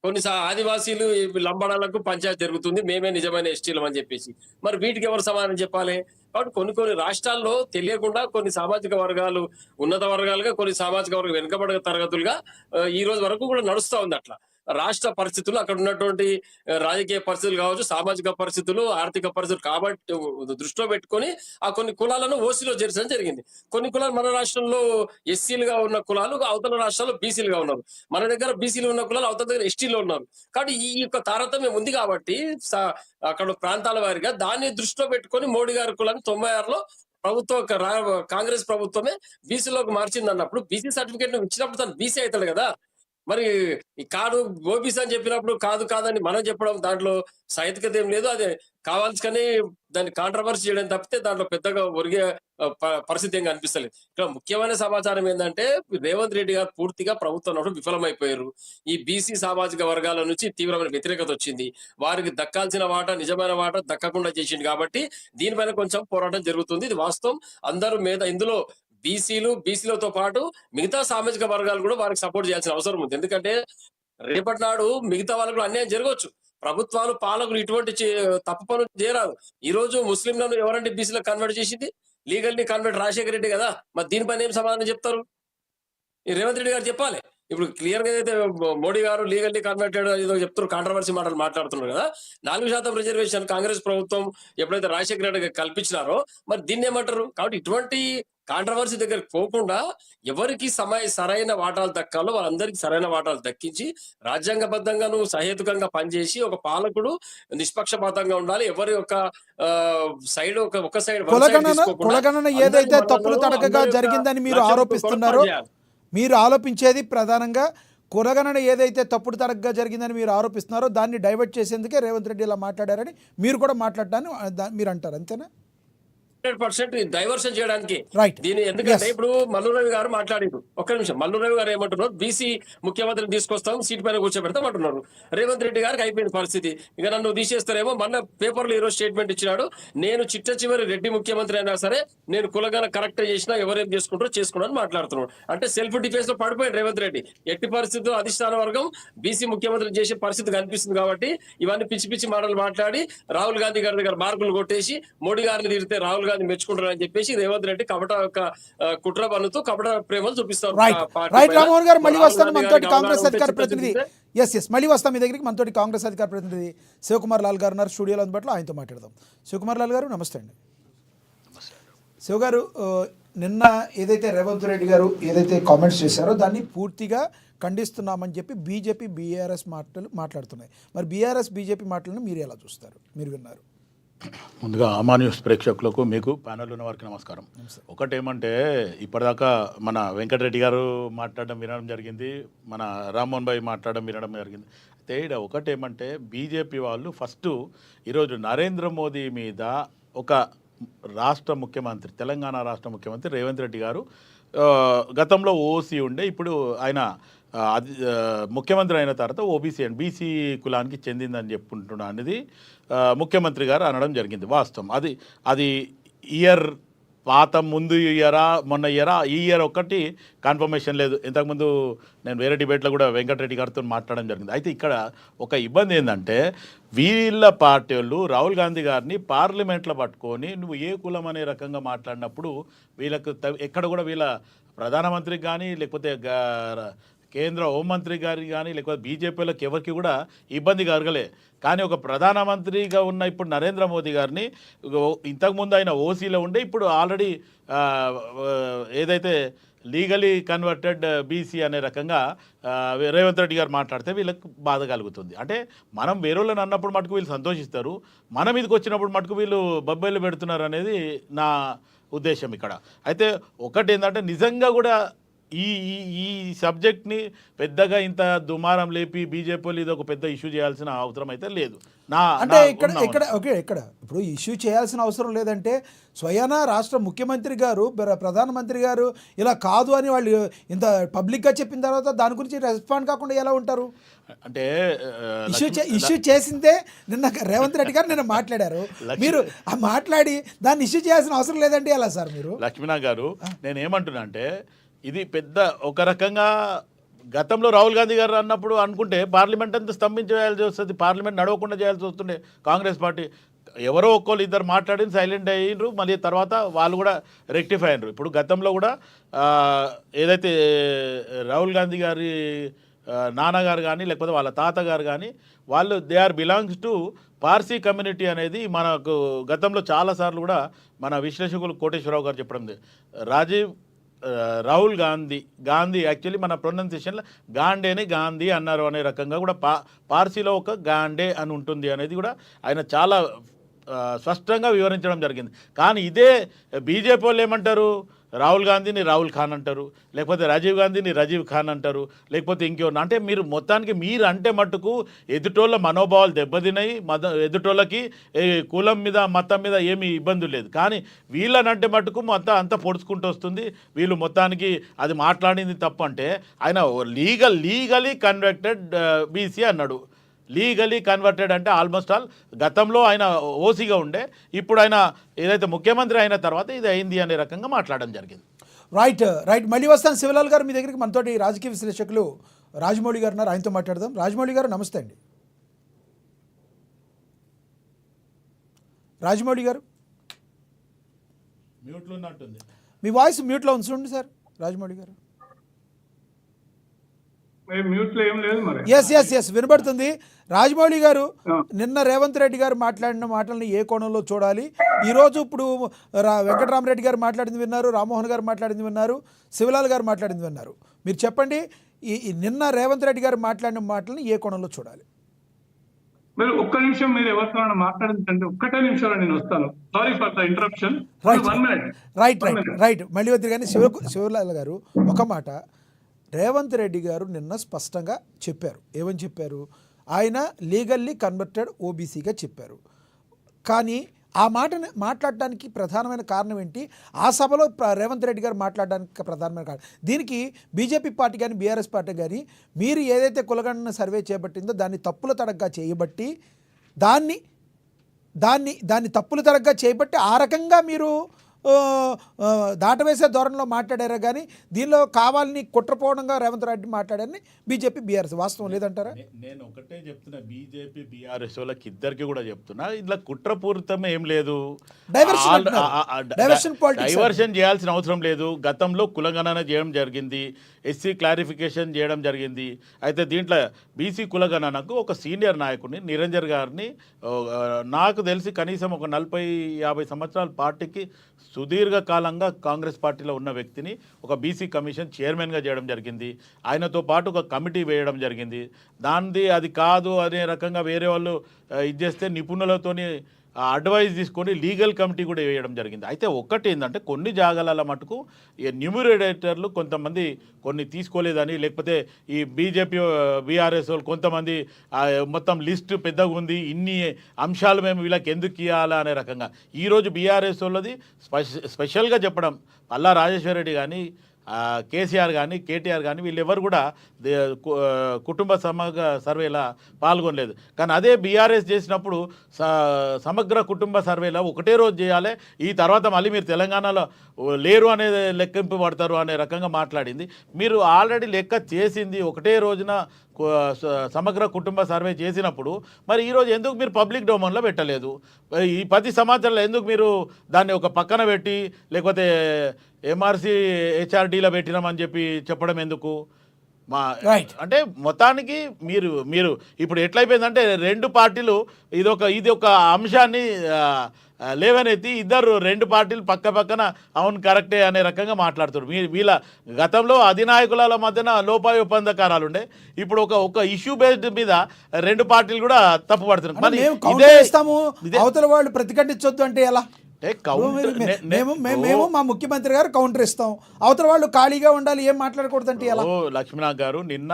కొన్ని ఆదివాసీలు ఈ లంబాడాలకు పంచాయతీ జరుగుతుంది, మేమే నిజమైన ఎస్టీలం అని చెప్పేసి. మరి వీటికి ఎవరు సమాధానం చెప్పాలి? కాబట్టి కొన్ని రాష్ట్రాల్లో తెలియకుండా కొన్ని సామాజిక వర్గాలు ఉన్నత వర్గాలుగా, కొన్ని సామాజిక వర్గాలు వెనుకబడిన తరగతులుగా ఈ రోజు వరకు కూడా నడుస్తా ఉంది అట్లా. రాష్ట్ర పరిస్థితులు, అక్కడ ఉన్నటువంటి రాజకీయ పరిస్థితులు కావచ్చు, సామాజిక పరిస్థితులు, ఆర్థిక పరిస్థితులు కాబట్టి దృష్టిలో పెట్టుకొని ఆ కొన్ని కులాలను ఓసీలో చేర్చడం జరిగింది. కొన్ని కులాలు మన రాష్ట్రంలో ఎస్సీలుగా ఉన్న కులాలు అవతల రాష్ట్రాల్లో బీసీలుగా ఉన్నారు. మన దగ్గర బీసీలు ఉన్న కులాలు అవతల దగ్గర ఎస్టీలో ఉన్నారు. కాబట్టి ఈ యొక్క తారతమ్యం ఉంది కాబట్టి అక్కడ ప్రాంతాల వారిగా దాన్ని దృష్టిలో పెట్టుకొని మోడీ గారి కులాన్ని 96లో కాంగ్రెస్ ప్రభుత్వమే బీసీలోకి మార్చింది అన్నప్పుడు, బీసీ సర్టిఫికేట్ ఇచ్చినప్పుడు తను బీసీ అవుతాడు కదా. మరి ఈ కాదు ఓబీసీ అని చెప్పినప్పుడు కాదని మనం చెప్పడం దాంట్లో సైతికత ఏం లేదు. అది కావాల్సుకని దాన్ని కాంట్రవర్సీ చేయడం తప్పితే దాంట్లో పెద్దగా ఒరిగే పరిస్థితి ఏం కనిపిస్తలేదు. ఇక్కడ ముఖ్యమైన సమాచారం ఏంటంటే రేవంత్ రెడ్డి గారు పూర్తిగా ప్రభుత్వం విఫలమైపోయారు. ఈ బీసీ సామాజిక వర్గాల నుంచి తీవ్రమైన వ్యతిరేకత వచ్చింది. వారికి దక్కాల్సిన వాటా, నిజమైన వాటా దక్కకుండా చేసింది. కాబట్టి దీనిపైన కొంచెం పోరాటం జరుగుతుంది. ఇది వాస్తవం. అందరూ ఇందులో బీసీలతో పాటు మిగతా సామాజిక వర్గాలు కూడా వారికి సపోర్ట్ చేయాల్సిన అవసరం ఉంది. ఎందుకంటే రేపటి నాడు మిగతా వాళ్ళకు కూడా అన్యాయం జరగవచ్చు. ప్రభుత్వాలు, పాలకులు ఇటువంటి తప్పు పనులు చేయరాదు. ఈ రోజు ముస్లింలను ఎవరంటే బీసీలో కన్వర్ట్ చేసింది? లీగల్లీ కన్వర్ట్ రాజశేఖర రెడ్డి కదా. మరి దీనిపైన ఏం సమాధానం చెప్తారు? ఈ రేవంత్ రెడ్డి గారు చెప్పాలి. ఇప్పుడు క్లియర్ గా అయితే మోడీ గారు లీగల్లీ కన్వర్టెడ్ ఏదో చెప్తున్నారు, కాంట్రవర్సీ మాటలు మాట్లాడుతున్నారు కదా. 4% రిజర్వేషన్ కాంగ్రెస్ ప్రభుత్వం ఎప్పుడైతే రాజశేఖర రెడ్డి కల్పించినారో మరి దీన్ని ఏమంటారు? కాబట్టి ఇటువంటి కాంట్రవర్సీ దగ్గరికి పోకుండా ఎవరికి సరైన వాటాలు దక్కాలో వాళ్ళందరికీ సరైన వాటాలు దక్కించి రాజ్యాంగబద్ధంగాను సహేతుకంగా పనిచేసి ఒక పాలకుడు నిష్పక్షపాతంగా ఉండాలి. ఎవరి యొక్క సైడ్ ఒక సైడ్ కులగణన ఏదైతే తప్పులు తడకగా జరిగిందని మీరు ఆరోపిస్తున్నారో, మీరు ఆరోపించేది ప్రధానంగా కులగణన ఏదైతే తప్పుడు తరగ్గా జరిగిందని మీరు ఆరోపిస్తున్నారో దాన్ని డైవర్ట్ చేసేందుకే రేవంత్ రెడ్డి ఇలా మాట్లాడారని మీరు కూడా మాట్లాడటాన్ని మీరు అంటారు, అంతేనా? 100% డైవర్షన్ చేయడానికి రైట్. దీని ఎందుకంటే ఇప్పుడు మల్లు రవి గారు మాట్లాడారు. ఒక్క నిమిషం, మల్లు రవి గారు ఏమంటున్నారు? బీసీ ముఖ్యమంత్రిని తీసుకొస్తాం, సీట్ పైన కూర్చోబెడతాం అంటున్నారు. రేవంత్ రెడ్డి గారికి అయిపోయిన పరిస్థితి, ఇక నన్ను తీసేస్తారేమో. మన పేపర్లో ఈరోజు స్టేట్మెంట్ ఇచ్చినాడు, నేను చివరి రెడ్డి ముఖ్యమంత్రి అయినా సరే నేను కులగన కరెక్ట్ చేసినా ఎవరేం చేసుకుంటారో చేసుకున్నాను మాట్లాడుతున్నాడు. అంటే సెల్ఫ్ డిఫెన్స్ లో పడిపోయాడు రేవంత్ రెడ్డి. ఎట్టి పరిస్థితుల్లో అధిష్టాన వర్గం బీసీ ముఖ్యమంత్రి చేసే పరిస్థితి కనిపిస్తుంది. కాబట్టి ఇవన్నీ పిచ్చి పిచ్చి మాటలు మాట్లాడి రాహుల్ గాంధీ గారి దగ్గర మార్కులు కొట్టేసి మోడీ గారిని తిరిగితే రాహుల్ గాంధీ మెచ్చుకుంటారని చెప్పేసి రేవంత్ రెడ్డి కపట యొక్క కుట్ర పన్నుతూ కపట ప్రేమలు చూపిస్తారు. రైట్ రామ్మోహన్ గారు, మళ్ళీ వస్తాను మనతోటి కాంగ్రెస్ అధికార ప్రతినిధి. ఎస్ మళ్ళీ వస్తాం మీ దగ్గరికి. మనతోటి కాంగ్రెస్ అధికార ప్రతినిధి శివకుమార్ లాల్ గారు ఉన్నారు స్టూడియోలో, అందుబాటులో ఆయనతో మాట్లాడదాం. శివకుమార్ లాల్ గారు నమస్తే అండి. శివ గారు, నిన్న ఏదైతే రేవంత్ రెడ్డి గారు ఏదైతే కామెంట్స్ చేశారో దాన్ని పూర్తిగా ఖండిస్తున్నామని చెప్పి బీజేపీ బీఆర్ఎస్ మాట్లాడుతున్నాయి. మరి బీఆర్ఎస్ బీజేపీ మాటలను మీరు ఎలా చూస్తారు? మీరు విన్నారు. ముందుగా అమా న్యూస్ ప్రేక్షకులకు, మీకు ప్యానల్ ఉన్న వారికి నమస్కారం. ఒకటేమంటే ఇప్పటిదాకా మన వెంకటరెడ్డి గారు మాట్లాడడం వినడం జరిగింది, మన రామ్మోహన్ భాయ్ మాట్లాడడం వినడం జరిగింది. అయితే ఇక్కడ ఒకటేమంటే బీజేపీ వాళ్ళు ఫస్ట్ ఈరోజు నరేంద్ర మోదీ మీద ఒక రాష్ట్ర ముఖ్యమంత్రి, తెలంగాణ రాష్ట్ర ముఖ్యమంత్రి రేవంత్ రెడ్డి గారు గతంలో ఓసీ ఉండే, ఇప్పుడు ఆయన ముఖ్యమంత్రి అయిన తర్వాత ఓబీసీ అండ్ బీసీ కులానికి చెందిందని చెప్పుకుంటున్నా అనేది ముఖ్యమంత్రి గారు అనడం జరిగింది. వాస్తవం. అది ఇయర్ పాత ముందు ఇయరా మొన్న ఇయరా, ఈ ఇయర్ ఒక్కటి కన్ఫర్మేషన్ లేదు. ఇంతకుముందు నేను వేరే డిబేట్లో కూడా వెంకటరెడ్డి గారితో మాట్లాడడం జరిగింది. అయితే ఇక్కడ ఒక ఇబ్బంది ఏంటంటే వీళ్ళ పార్టీ వాళ్ళు రాహుల్ గాంధీ గారిని పార్లమెంట్లో పట్టుకొని నువ్వు ఏ కులం అనే రకంగా మాట్లాడినప్పుడు వీళ్ళకు ఎక్కడ కూడా వీళ్ళ ప్రధానమంత్రికి కానీ లేకపోతే కేంద్ర హోంమంత్రి గారికి కానీ లేకపోతే బీజేపీలకు ఎవరికి కూడా ఇబ్బంది కలగలే. కానీ ఒక ప్రధానమంత్రిగా ఉన్న ఇప్పుడు నరేంద్ర మోదీ గారిని ఇంతకుముందు ఆయన ఓసీలో ఉండే, ఇప్పుడు ఆల్రెడీ ఏదైతే లీగలీ కన్వర్టెడ్ బీసీ అనే రకంగా రేవంత్ రెడ్డి గారు మాట్లాడితే వీళ్ళకి బాధ కలుగుతుంది. అంటే మనం వేరే వాళ్ళని అన్నప్పుడు మటుకు వీళ్ళు సంతోషిస్తారు, మన మీదకి వచ్చినప్పుడు మటుకు వీళ్ళు బొబ్బైలు పెడుతున్నారు అనేది నా ఉద్దేశం ఇక్కడ. అయితే ఒకటి ఏంటంటే నిజంగా కూడా ఈ ఈ సబ్జెక్ట్ని పెద్దగా ఇంత దుమారం లేపి బీజేపీ ఇది ఒక పెద్ద ఇష్యూ చేయాల్సిన అవసరం అయితే లేదు. అంటే ఇక్కడ ఇప్పుడు ఇష్యూ చేయాల్సిన అవసరం లేదంటే స్వయాన రాష్ట్ర ముఖ్యమంత్రి గారు, ప్రధానమంత్రి గారు ఇలా కాదు అని వాళ్ళు ఇంత పబ్లిక్గా చెప్పిన తర్వాత దాని గురించి రెస్పాండ్ కాకుండా ఎలా ఉంటారు? అంటే ఇష్యూ చేసిందే నిన్న రేవంత్ రెడ్డి గారు నిన్న మాట్లాడారు, మీరు మాట్లాడి దాన్ని ఇష్యూ చేయాల్సిన అవసరం లేదంటే ఎలా సార్? మీరు లక్ష్మీనా గారు, నేనేమంటున్నా అంటే ఇది పెద్ద ఒక రకంగా గతంలో రాహుల్ గాంధీ గారు అన్నప్పుడు అనుకుంటే పార్లమెంట్ అంతా స్తంభించేయాల్సి వస్తుంది, పార్లమెంట్ నడవకుండా చేయాల్సి వస్తుండే కాంగ్రెస్ పార్టీ. ఎవరో ఒక్కళ్ళు ఇద్దరు మాట్లాడి సైలెంట్ అయ్యిండ్రు, మళ్ళీ తర్వాత వాళ్ళు కూడా రెక్టిఫై అయినరు. ఇప్పుడు గతంలో కూడా ఏదైతే రాహుల్ గాంధీ గారి నాన్నగారు కానీ లేకపోతే వాళ్ళ తాతగారు కానీ వాళ్ళు they are belongs to Parsi community అనేది మనకు గతంలో చాలాసార్లు కూడా మన విశ్లేషకులు కోటేశ్వరరావు గారు చెప్పడం రాహుల్ గాంధీ యాక్చువల్లీ మన ప్రొనౌన్సియేషన్లో గాండేని గాంధీ అన్నారు అనే రకంగా కూడా పార్సీలో ఒక గాండే అని ఉంటుంది అనేది కూడా ఆయన చాలా స్పష్టంగా వివరించడం జరిగింది. కానీ ఇదే బీజేపీ వాళ్ళు ఏమంటారు, రాహుల్ గాంధీని రాహుల్ ఖాన్ అంటారు, లేకపోతే రాజీవ్ గాంధీని రాజీవ్ ఖాన్ అంటారు, లేకపోతే ఇంకేమన్నా అంటే మీరు మొత్తానికి మీరు అంటే మట్టుకు ఎదుటోళ్ళ మనోభావాలు దెబ్బతిన్నాయి, ఎదుటోళ్ళకి కులం మీద మతం మీద ఏమీ ఇబ్బంది లేదు. కానీ వీళ్ళనంటే మట్టుకు మొత్తం అంతా పొడుచుకుంటూ వస్తుంది. వీళ్ళు మొత్తానికి అది మాట్లాడింది తప్పు అంటే ఆయన లీగలీ కన్వర్టెడ్ బీసీ అన్నాడు. లీగలీ కన్వర్టెడ్ అంటే ఆల్మోస్ట్ ఆల్ గతంలో ఆయన ఓసీగా ఉండే, ఇప్పుడు ఆయన ఏదైతే ముఖ్యమంత్రి అయిన తర్వాత ఇది అయింది అనే రకంగా మాట్లాడడం జరిగింది. రైట్ మళ్ళీ వస్తాను శివలాల్ గారు మీ దగ్గరికి. మనతోటి రాజకీయ విశ్లేషకులు రాజమౌళి గారు ఉన్నారు, ఆయనతో మాట్లాడదాం. రాజమౌళి గారు నమస్తే అండి. రాజమౌళి గారు మ్యూట్లో ఉన్నట్టుంది, మీ వాయిస్ మ్యూట్లో ఉంచండి సార్. రాజమౌళి గారు ఎస్ వినబడుతుంది. రాజమౌళి గారు, నిన్న రేవంత్ రెడ్డి గారు మాట్లాడిన మాటల్ని ఏ కోణంలో చూడాలి? ఈరోజు ఇప్పుడు వెంకటరామరెడ్డి గారు మాట్లాడింది విన్నారు, రామ్మోహన్ గారు మాట్లాడింది విన్నారు, శివలాల్ గారు మాట్లాడింది విన్నారు. మీరు చెప్పండి, ఈ నిన్న రేవంత్ రెడ్డి గారు మాట్లాడిన మాటల్ని ఏ కోణంలో చూడాలి? మీరు ఒక్క నిమిషం, మీరు ఎవరితో మాట్లాడిందంటే ఒక్కటే నిమిషంలో నేను వస్తాను. Sorry for the interruption. Right మళ్ళీ వద్దు. కానీ శివలాల్ గారు ఒక మాట, రేవంత్ రెడ్డి గారు నిన్న స్పష్టంగా చెప్పారు. ఏమని చెప్పారు? ఆయన లీగల్లీ కన్వర్టెడ్ ఓబీసీగా చెప్పారు. కానీ ఆ మాటని మాట్లాడడానికి ప్రధానమైన కారణం ఏంటి? ఆ సభలో రేవంత్ రెడ్డి గారు మాట్లాడడానికి ప్రధానమైన కారణం, దీనికి బీజేపీ పార్టీ కానీ బీఆర్ఎస్ పార్టీ కానీ మీరు ఏదైతే కులగణన సర్వే చేపట్టిందో దాన్ని తప్పుల తడగ్గా చేయబట్టి దాన్ని తప్పుల తడగ్గా చేయబట్టి ఆ రకంగా మీరు దాటవేసే ధోరణిలో మాట్లాడారా. కానీ దీనిలో కావాలని కుట్రపూర్ణంగా రేవంత్ రెడ్డి మాట్లాడారని బీజేపీ బీఆర్ఎస్, వాస్తవం లేదంటారా? నేను ఒకటే చెప్తున్నా, బీజేపీ బీఆర్ఎస్ వాళ్ళకి ఇద్దరికి కూడా చెప్తున్నా, ఇట్లా కుట్రపూరితం ఏం లేదు, డైవర్షన్ చేయాల్సిన అవసరం లేదు. గతంలో కులగణన చేయడం జరిగింది, ఎస్సీ క్లారిఫికేషన్ చేయడం జరిగింది. అయితే దీంట్లో బీసీ కులగణనకు ఒక సీనియర్ నాయకుడిని నిరంజన్ గారిని, నాకు తెలిసి కనీసం ఒక 40-50 సంవత్సరాల పార్టీకి సుదీర్ఘకాలంగా కాంగ్రెస్ పార్టీలో ఉన్న వ్యక్తిని ఒక బీసీ కమిషన్ చైర్మన్గా చేయడం జరిగింది. ఆయనతో పాటు ఒక కమిటీ వేయడం జరిగింది. అది కాదు అనే రకంగా వేరే వాళ్ళు ఇది చేస్తే నిపుణులతోని అడ్వైజ్ తీసుకొని లీగల్ కమిటీ కూడా వేయడం జరిగింది. అయితే ఒక్కటి ఏంటంటే కొన్ని జాగాల మటుకు న్యూమరేటర్లు కొంతమంది కొన్ని తీసుకోలేదని, లేకపోతే ఈ బీజేపీ బీఆర్ఎస్ వాళ్ళు కొంతమంది మొత్తం లిస్ట్ పెద్దగా ఉంది, ఇన్ని అంశాలు మేము వీళ్ళకి ఎందుకు ఇవ్వాలా అనే రకంగా ఈరోజు బీఆర్ఎస్ వాళ్ళది స్పెషల్గా చెప్పడం, పల్లా రాజేశ్వర రెడ్డి కానీ కేసీఆర్ కానీ కేటీఆర్ కానీ వీళ్ళెవరు కూడా కుటుంబ సమగ్ర సర్వేలా పాల్గొనలేదు. కానీ అదే బీఆర్ఎస్ చేసినప్పుడు సమగ్ర కుటుంబ సర్వేలో ఒకటే రోజు చేయాలి, ఈ తర్వాత మళ్ళీ మీరు తెలంగాణలో లేరు అనేది లెక్కింపు పడతారు అనే రకంగా మాట్లాడింది. మీరు ఆల్రెడీ లెక్క చేసింది ఒకటే రోజున సమగ్ర కుటుంబ సర్వే చేసినప్పుడు మరి ఈరోజు ఎందుకు మీరు పబ్లిక్ డొమైన్లో పెట్టలేదు? ఈ 10 సంవత్సరాలు ఎందుకు మీరు దాన్ని ఒక పక్కన పెట్టి లేకపోతే ఎంఆర్సీ హెచ్ఆర్డీలో పెట్టినామని చెప్పి చెప్పడం ఎందుకు? అంటే మొత్తానికి మీరు ఇప్పుడు ఎట్లయిపోయిందంటే రెండు పార్టీలు ఇది ఒక అంశాన్ని లేవనెత్తి రెండు పార్టీలు పక్క పక్కన అవును కరెక్టే అనే రకంగా మాట్లాడుతున్నారు. వీళ్ళ గతంలో అధినాయకుల మధ్యన లోపాయి ఒప్పందకారాలు ఉండే, ఇప్పుడు ఒక ఇష్యూ బేస్డ్ మీద రెండు పార్టీలు కూడా తప్పు పడుతున్నారు. అవతల వాళ్ళు ప్రతిఘటించొద్దు అంటే ఎలా? మేము మా ముఖ్యమంత్రి గారు కౌంటర్ ఇస్తాం, అవతల వాళ్ళు ఖాళీగా ఉండాలి, ఏం మాట్లాడకూడదు అంటే ఎలా? లక్ష్మీనాథ్ గారు నిన్న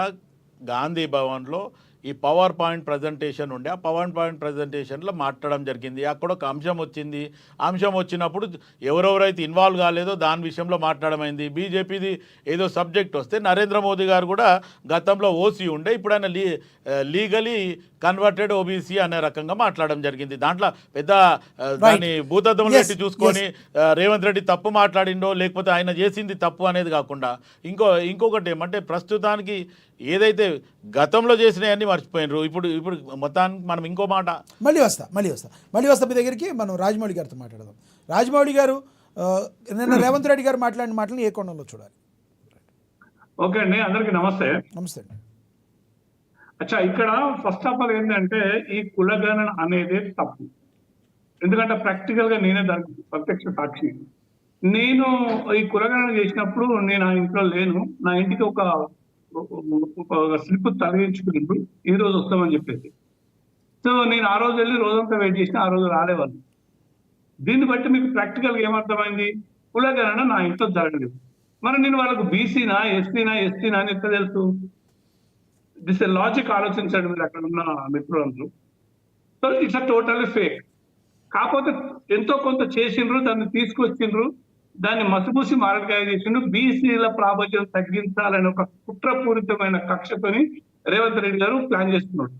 గాంధీ భవన్లో ఈ పవర్ పాయింట్ ప్రజెంటేషన్ ఉండే ఆ పవర్ పాయింట్ ప్రజెంటేషన్లో మాట్లాడడం జరిగింది. అక్కడ ఒక అంశం వచ్చింది. అంశం వచ్చినప్పుడు ఎవరెవరైతే ఇన్వాల్వ్ కాలేదో దాని విషయంలో మాట్లాడమైంది. బీజేపీది ఏదో సబ్జెక్ట్ వస్తే నరేంద్ర మోదీ గారు కూడా గతంలో ఓసీ ఉండే, ఇప్పుడు ఆయన లీగలీ కన్వర్టెడ్ ఓబీసీ అనే రకంగా మాట్లాడడం జరిగింది. దాంట్లో పెద్ద దాన్ని భూతత్వం పెట్టి చూసుకొని రేవంత్ రెడ్డి తప్పు మాట్లాడిండో లేకపోతే ఆయన చేసింది తప్పు అనేది కాకుండా ఇంకొకటి ఏమంటే ప్రస్తుతానికి ఏదైతే గతంలో చేసినవన్నీ మర్చిపోయినరు. ఇప్పుడు మొత్తానికి మనం ఇంకో మాట మళ్ళీ వస్తా మీ దగ్గరికి. మనం రాజమౌళి గారితో మాట్లాడదాం. రాజమౌళి గారు, నిన్న రేవంత్ రెడ్డి గారు మాట్లాడిన మాటలను ఏ కోణంలో చూడాలి? ఓకే అండి, అందరికి నమస్తే. నమస్తే అండి. అచ్చా, ఇక్కడ ఫస్ట్ ఆఫ్ ఆల్ ఏంటంటే ఈ కులగణన అనేది తప్పు. ఎందుకంటే ప్రాక్టికల్ గా నేనే దానికి ప్రత్యక్ష సాక్షి. నేను ఈ కులగణన చేసినప్పుడు నేను ఆ ఇంట్లో లేను. నా ఇంటికి ఒక స్లిప్ తొలగించుకున్నప్పుడు ఈ రోజు వస్తామని చెప్పేసి. సో నేను ఆ రోజు వెళ్ళి రోజంతా వెయిట్ చేసిన, ఆ రోజు రాలేవాళ్ళు. దీన్ని బట్టి మీకు ప్రాక్టికల్ గా ఏమర్థమైంది? కులగణన నా ఇంట్లో జరగలేదు. మరి నేను వాళ్ళకు బీసీనా ఎస్సీనా అని ఎట్లా తెలుసు? దిస్ ఎ లాజిక్ ఆలోచించండి మీరు అక్కడ ఉన్న మిత్రులందరూ. So it's a totally fake. కాకపోతే ఎంతో కొంత చేసిండ్రు, దాన్ని తీసుకొచ్చిండ్రు, దాన్ని మసిపూసి మారడికాయ చేసిండ్రు. బీసీల ప్రాబల్యం తగ్గించాలని ఒక కుట్రపూరితమైన కక్షతోని రేవంత్ రెడ్డి గారు ప్లాన్ చేస్తున్నాడు.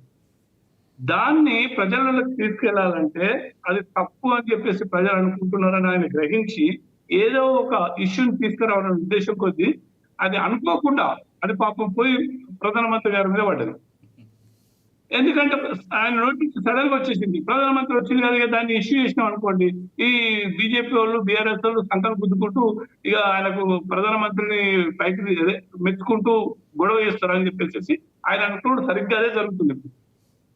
దాన్ని ప్రజలకు తీసుకెళ్లాలంటే అది తప్పు అని చెప్పేసి ప్రజలు అనుకుంటున్నారని ఆయన గ్రహించి ఏదో ఒక ఇష్యూని తీసుకురావడం ఉద్దేశం కొద్దీ అది అనుకోకుండా అది పాపం పోయి ప్రధానమంత్రి గారి మీద పడ్డది. ఎందుకంటే ఆయన నోటీస్ సడన్ గా వచ్చేసింది. ప్రధానమంత్రి వచ్చింది కదా, దాన్ని ఇష్యూ చేసినాం అనుకోండి, ఈ బీజేపీ వాళ్ళు బీఆర్ఎస్ వాళ్ళు సంకల్పం గుద్దుకుంటూ ఇక ఆయనకు ప్రధానమంత్రిని పైకి మెచ్చుకుంటూ గొడవ చేస్తారని చెప్పేసి ఆయన అనుకున్నాడు. సరిగ్గా అదే జరుగుతుంది.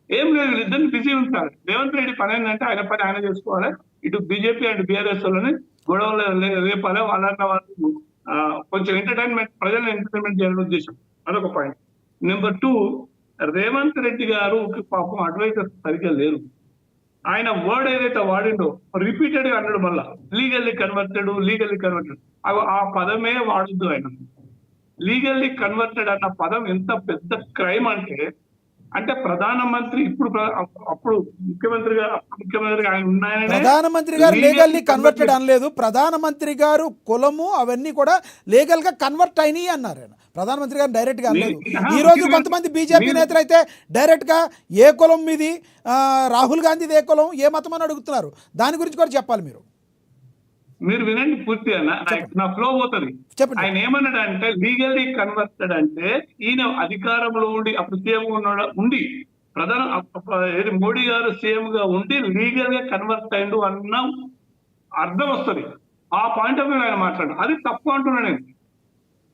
ఏం లేదు, వీళ్ళిద్దరిని బిజీ ఉంటారు. రేవంత్ రెడ్డి పని ఏంటంటే ఆయన పని ఆయన చేసుకోవాలి, ఇటు బీజేపీ అండ్ బీఆర్ఎస్ వాళ్ళని గొడవలు రేపాలి, వాళ్ళన్న వాళ్ళు కొంచెం ఎంటర్టైన్మెంట్, ప్రజలను ఎంటర్టైన్మెంట్ చేయాలని ఉద్దేశం. అదొక పాయింట్. నెంబర్ 2, రేవంత్ రెడ్డి గారు పాపం అడ్వైజర్స్ సరిగ్గా లేరు. ఆయన వర్డ్ ఏదైతే వాడిండో రిపీటెడ్ గా అన్నాడు, మళ్ళా లీగల్లీ కన్వర్టెడ్ ఆ పదమే వాడద్దు. ఆయన లీగల్లీ కన్వర్టెడ్ అన్న పదం ఎంత పెద్ద క్రైమ్ అంటే ప్రధానమంత్రి అప్పుడు ముఖ్యమంత్రిగా ఆయన ఉన్నాయని ప్రధానమంత్రి గారు లీగల్లీ కన్వర్టెడ్ అనలేదు. ప్రధానమంత్రి గారు కులము అవన్నీ కూడా లీగల్ గా కన్వర్ట్ అయినాయి అన్నారు. ఆయన ప్రధానమంత్రి గారు డైరెక్ట్ గా అనలేదు. ఈ రోజు కొంతమంది బీజేపీ నేతలు అయితే డైరెక్ట్ గా ఏ కులం మీది, రాహుల్ గాంధీది ఏ కులం, ఏ మతం అని అడుగుతున్నారు. దాని గురించి కూడా చెప్పాలి మీరు వినండి పూర్తిగా, నా ఫ్లో పోతుంది. ఆయన ఏమన్నాడు అంటే లీగల్లీ కన్వర్టెడ్ అంటే ఈయన అధికారంలో ఉండి అప్పుడు సీఎం ఉండి మోడీ గారు సీఎం గా ఉండి లీగల్ గా కన్వర్ట్ అయ్యిండు అన్న అర్థం వస్తుంది. ఆ పాయింట్ ఆఫ్ వ్యూ ఆయన మాట్లాడు, అది తప్పు అంటున్నాను నేను.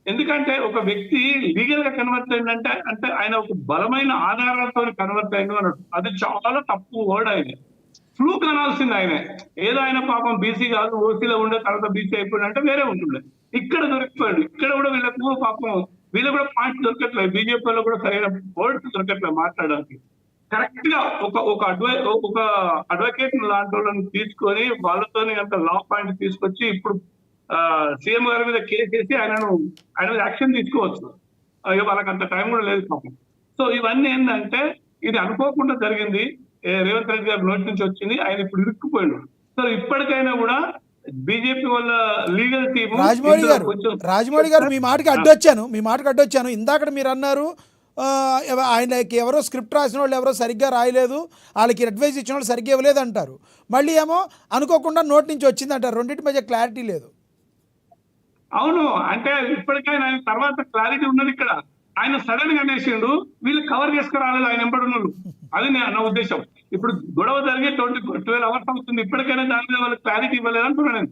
ఎందుకంటే ఒక వ్యక్తి లీగల్ గా కన్వర్ట్ అయిందంటే అంటే ఆయన ఒక బలమైన ఆధారాలతో కన్వర్ట్ అయ్యిండు అన్నాడు. అది చాలా తప్పు వర్డ్. ఆయన ఫ్లూక్ అనాల్సింది. ఆయన ఏదో ఆయన పాపం బీసీ కాదు, ఓసీలో ఉండే తర్వాత బీసీ అయిపోయింది అంటే వేరే ఉంటుండే. ఇక్కడ దొరికిపోయాడు. ఇక్కడ కూడా వీళ్ళకు పాపం వీళ్ళు కూడా పాయింట్ దొరకట్లేదు. బీజేపీ లో కూడా సరైన వర్డ్స్ దొరకట్లేదు మాట్లాడడానికి. కరెక్ట్ గా ఒక అడ్వకేట్ లాంటి వాళ్ళని తీసుకొని వాళ్ళతో అంత లా పాయింట్ తీసుకొచ్చి ఇప్పుడు సీఎం గారి మీద కేసు వేసి ఆయన మీద యాక్షన్ తీసుకోవచ్చు. వాళ్ళకి అంత టైం కూడా లేదు పాపం. సో ఇవన్నీ ఏంటంటే ఇది అనుకోకుండా జరిగింది. రేవంత్ రెడ్డి గారి నోటి నుంచి వచ్చింది. ఆయన ఇప్పుడు ఇరుక్కుపోయాడు. సో ఇప్పటికైనా కూడా బీజేపీ వాళ్ళ లీగల్ టీమ్ రాజమౌళి గారు మీ మాటకి అడ్డొచ్చాను. ఇందాక మీరు అన్నారు ఆయనకి ఎవరో స్క్రిప్ట్ రాసిన వాళ్ళు ఎవరో సరిగ్గా రాయలేదు, వాళ్ళకి అడ్వైజ్ ఇచ్చిన వాళ్ళు సరిగ్గా ఇవ్వలేదు అంటారు. మళ్ళీ ఏమో అనుకోకుండా నోటి నుంచి వచ్చింది అంటారు. రెండింటి మధ్య క్లారిటీ లేదు. అవును, అంటే ఇప్పటికైనా ఆయన తర్వాత క్లారిటీ ఉన్నది. ఇక్కడ ఆయన సడన్ గా అనేసిండు, వీళ్ళు కవర్ చేసుకురాలేదు ఆయన ఎంపడున్నారు. అది నా ఉద్దేశం. ఇప్పుడు గొడవ జరిగి 12 hours అవుతుంది. ఇప్పటికైనా దాని మీద వాళ్ళకి క్లారిటీ ఇవ్వలేదు అంటున్నాను నేను.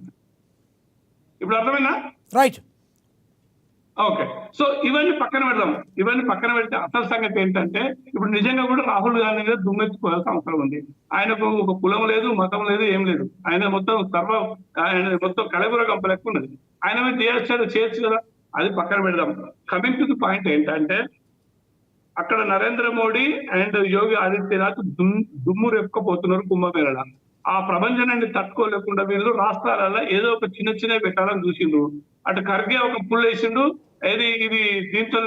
ఇప్పుడు అర్థమైనా? Right, okay. సో ఇవన్నీ పక్కన పెడితే అసలు సంగతి ఏంటంటే ఇప్పుడు నిజంగా కూడా రాహుల్ గాంధీ మీద దుమ్మెత్తుకోవాల్సిన అవసరం ఉంది. ఆయనకు ఒక కులం లేదు, మతం లేదు, ఏం లేదు. ఆయన మొత్తం కలబుర గంప లెక్క ఉన్నది. ఆయన మీద చేయొచ్చు కదా, అది పక్కన పెడదాం. కమింగ్ టు ది పాయింట్ ఏంటంటే అక్కడ నరేంద్ర మోడీ అండ్ యోగి ఆదిత్యనాథ్ దుమ్ము రెప్పుకపోతున్నారు కుంభమేళలో. ఆ ప్రపంచాన్ని తట్టుకోలేకుండా వీళ్ళు రాష్ట్రాలలో ఏదో ఒక చిన్న పెట్టాలని చూసిండ్రు. అటు ఖర్గే ఒక పుల్ వేసిండు, ఇది దీంతో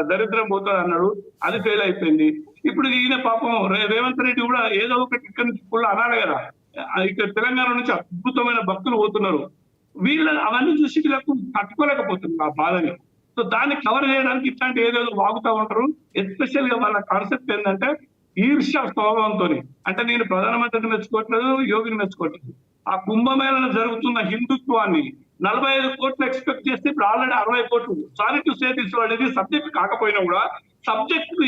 దరిద్రం పోతుంది అన్నాడు, అది ఫెయిల్ అయిపోయింది. ఇప్పుడు ఈయన పాపం రేవంత్ రెడ్డి కూడా ఏదో ఒకటి ఇక్కడ నుంచి ఫుల్ అనాలి కదా, ఇక్కడ తెలంగాణ నుంచి అద్భుతమైన భక్తులు పోతున్నారు, అవన్నీ చూసి వీళ్ళకు తట్టుకోలేకపోతున్నారు ఆ బాధని. సో దాన్ని కవర్ చేయడానికి ఇట్లాంటి ఏదేదో వాగుతా ఉంటారు. ఎస్పెషల్ గా వాళ్ళ కాన్సెప్ట్ ఏంటంటే ఈర్ష్య స్వభావంతో, అంటే నేను ప్రధానమంత్రిని మెచ్చుకోవట్లేదు, యోగిని మెచ్చుకోవట్లేదు, ఆ కుంభమేళలో జరుగుతున్న హిందుత్వాన్ని 45 కోట్లు ఎక్స్పెక్ట్ చేస్తే ఇప్పుడు ఆల్రెడీ 60 కోట్లు. సారీ టు సే దిస్ అనేది సబ్జెక్ట్ కాకపోయినా కూడా సబ్జెక్ట్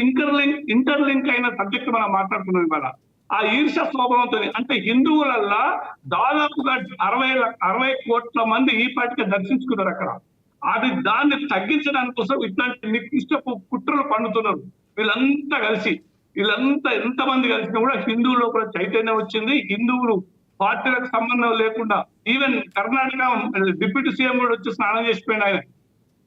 ఇంటర్లింక్ అయిన సబ్జెక్ట్ మనం మాట్లాడుతున్నాం ఇవాళ. ఆ ఈర్ష్య స్వభావంతో, అంటే హిందువులల్లా దాదాపుగా 60 కోట్ల మంది ఈ పాటికి దర్శించుకున్నారు అక్కడ. దాన్ని తగ్గించడానికి కోసం ఇట్లాంటి నికృష్టపు కుట్రలు పండుతున్నారు వీళ్ళంతా ఎంతమంది కలిసినా కూడా హిందువుల్లో కూడా చైతన్యం వచ్చింది. హిందువులు పార్టీలకు సంబంధం లేకుండా, ఈవెన్ కర్ణాటక డిప్యూటీ సీఎం కూడా వచ్చి స్నానం చేసిపోయింది ఆయన.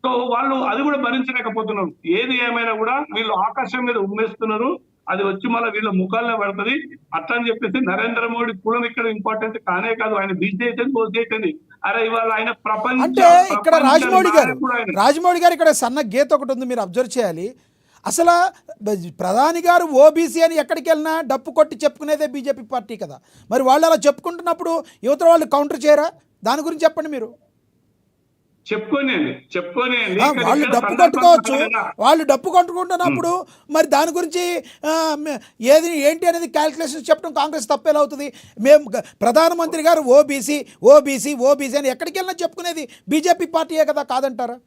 సో వాళ్ళు అది కూడా భరించలేకపోతున్నారు. ఏది ఏమైనా కూడా వీళ్ళు ఆకాశం మీద ఉమ్మేస్తున్నారు, అది వచ్చి మళ్ళీ వీళ్ళ ముఖాల్లో పడుతుంది. అట్లా అని చెప్పేసి నరేంద్ర మోడీ కులం ఇక్కడ ఇంపార్టెంట్ కానే కాదు, ఆయన బీజేపీ పోసేయండి. అరే ఇవాళ ఆయన అంటే ఇక్కడ రాజమౌళి గారు ఇక్కడ సన్న గీత ఒకటి ఉంది, మీరు అబ్జర్వ్ చేయాలి. అసలు ప్రధాని గారు ఓబీసీ అని ఎక్కడికి వెళ్ళినా డప్పు కొట్టి చెప్పుకునేదే బీజేపీ పార్టీ కదా. మరి వాళ్ళు అలా చెప్పుకుంటున్నప్పుడు యువత వాళ్ళు కౌంటర్ చేయరా? దాని గురించి చెప్పండి మీరు. వాళ్ళు డప్పు కొట్టుకోవచ్చు, వాళ్ళు డప్పు కొట్టుకుంటున్నప్పుడు మరి దాని గురించి ఏంటి అనేది క్యాల్కులేషన్ చెప్పడం కాంగ్రెస్ తప్పేలా అవుతుంది? మేము ప్రధానమంత్రి గారు ఓబీసీ ఓబీసీ ఓబీసీ అని ఎక్కడికి వెళ్ళినా చెప్పుకునేది బీజేపీ పార్టీయే కదా, కాదంటారా?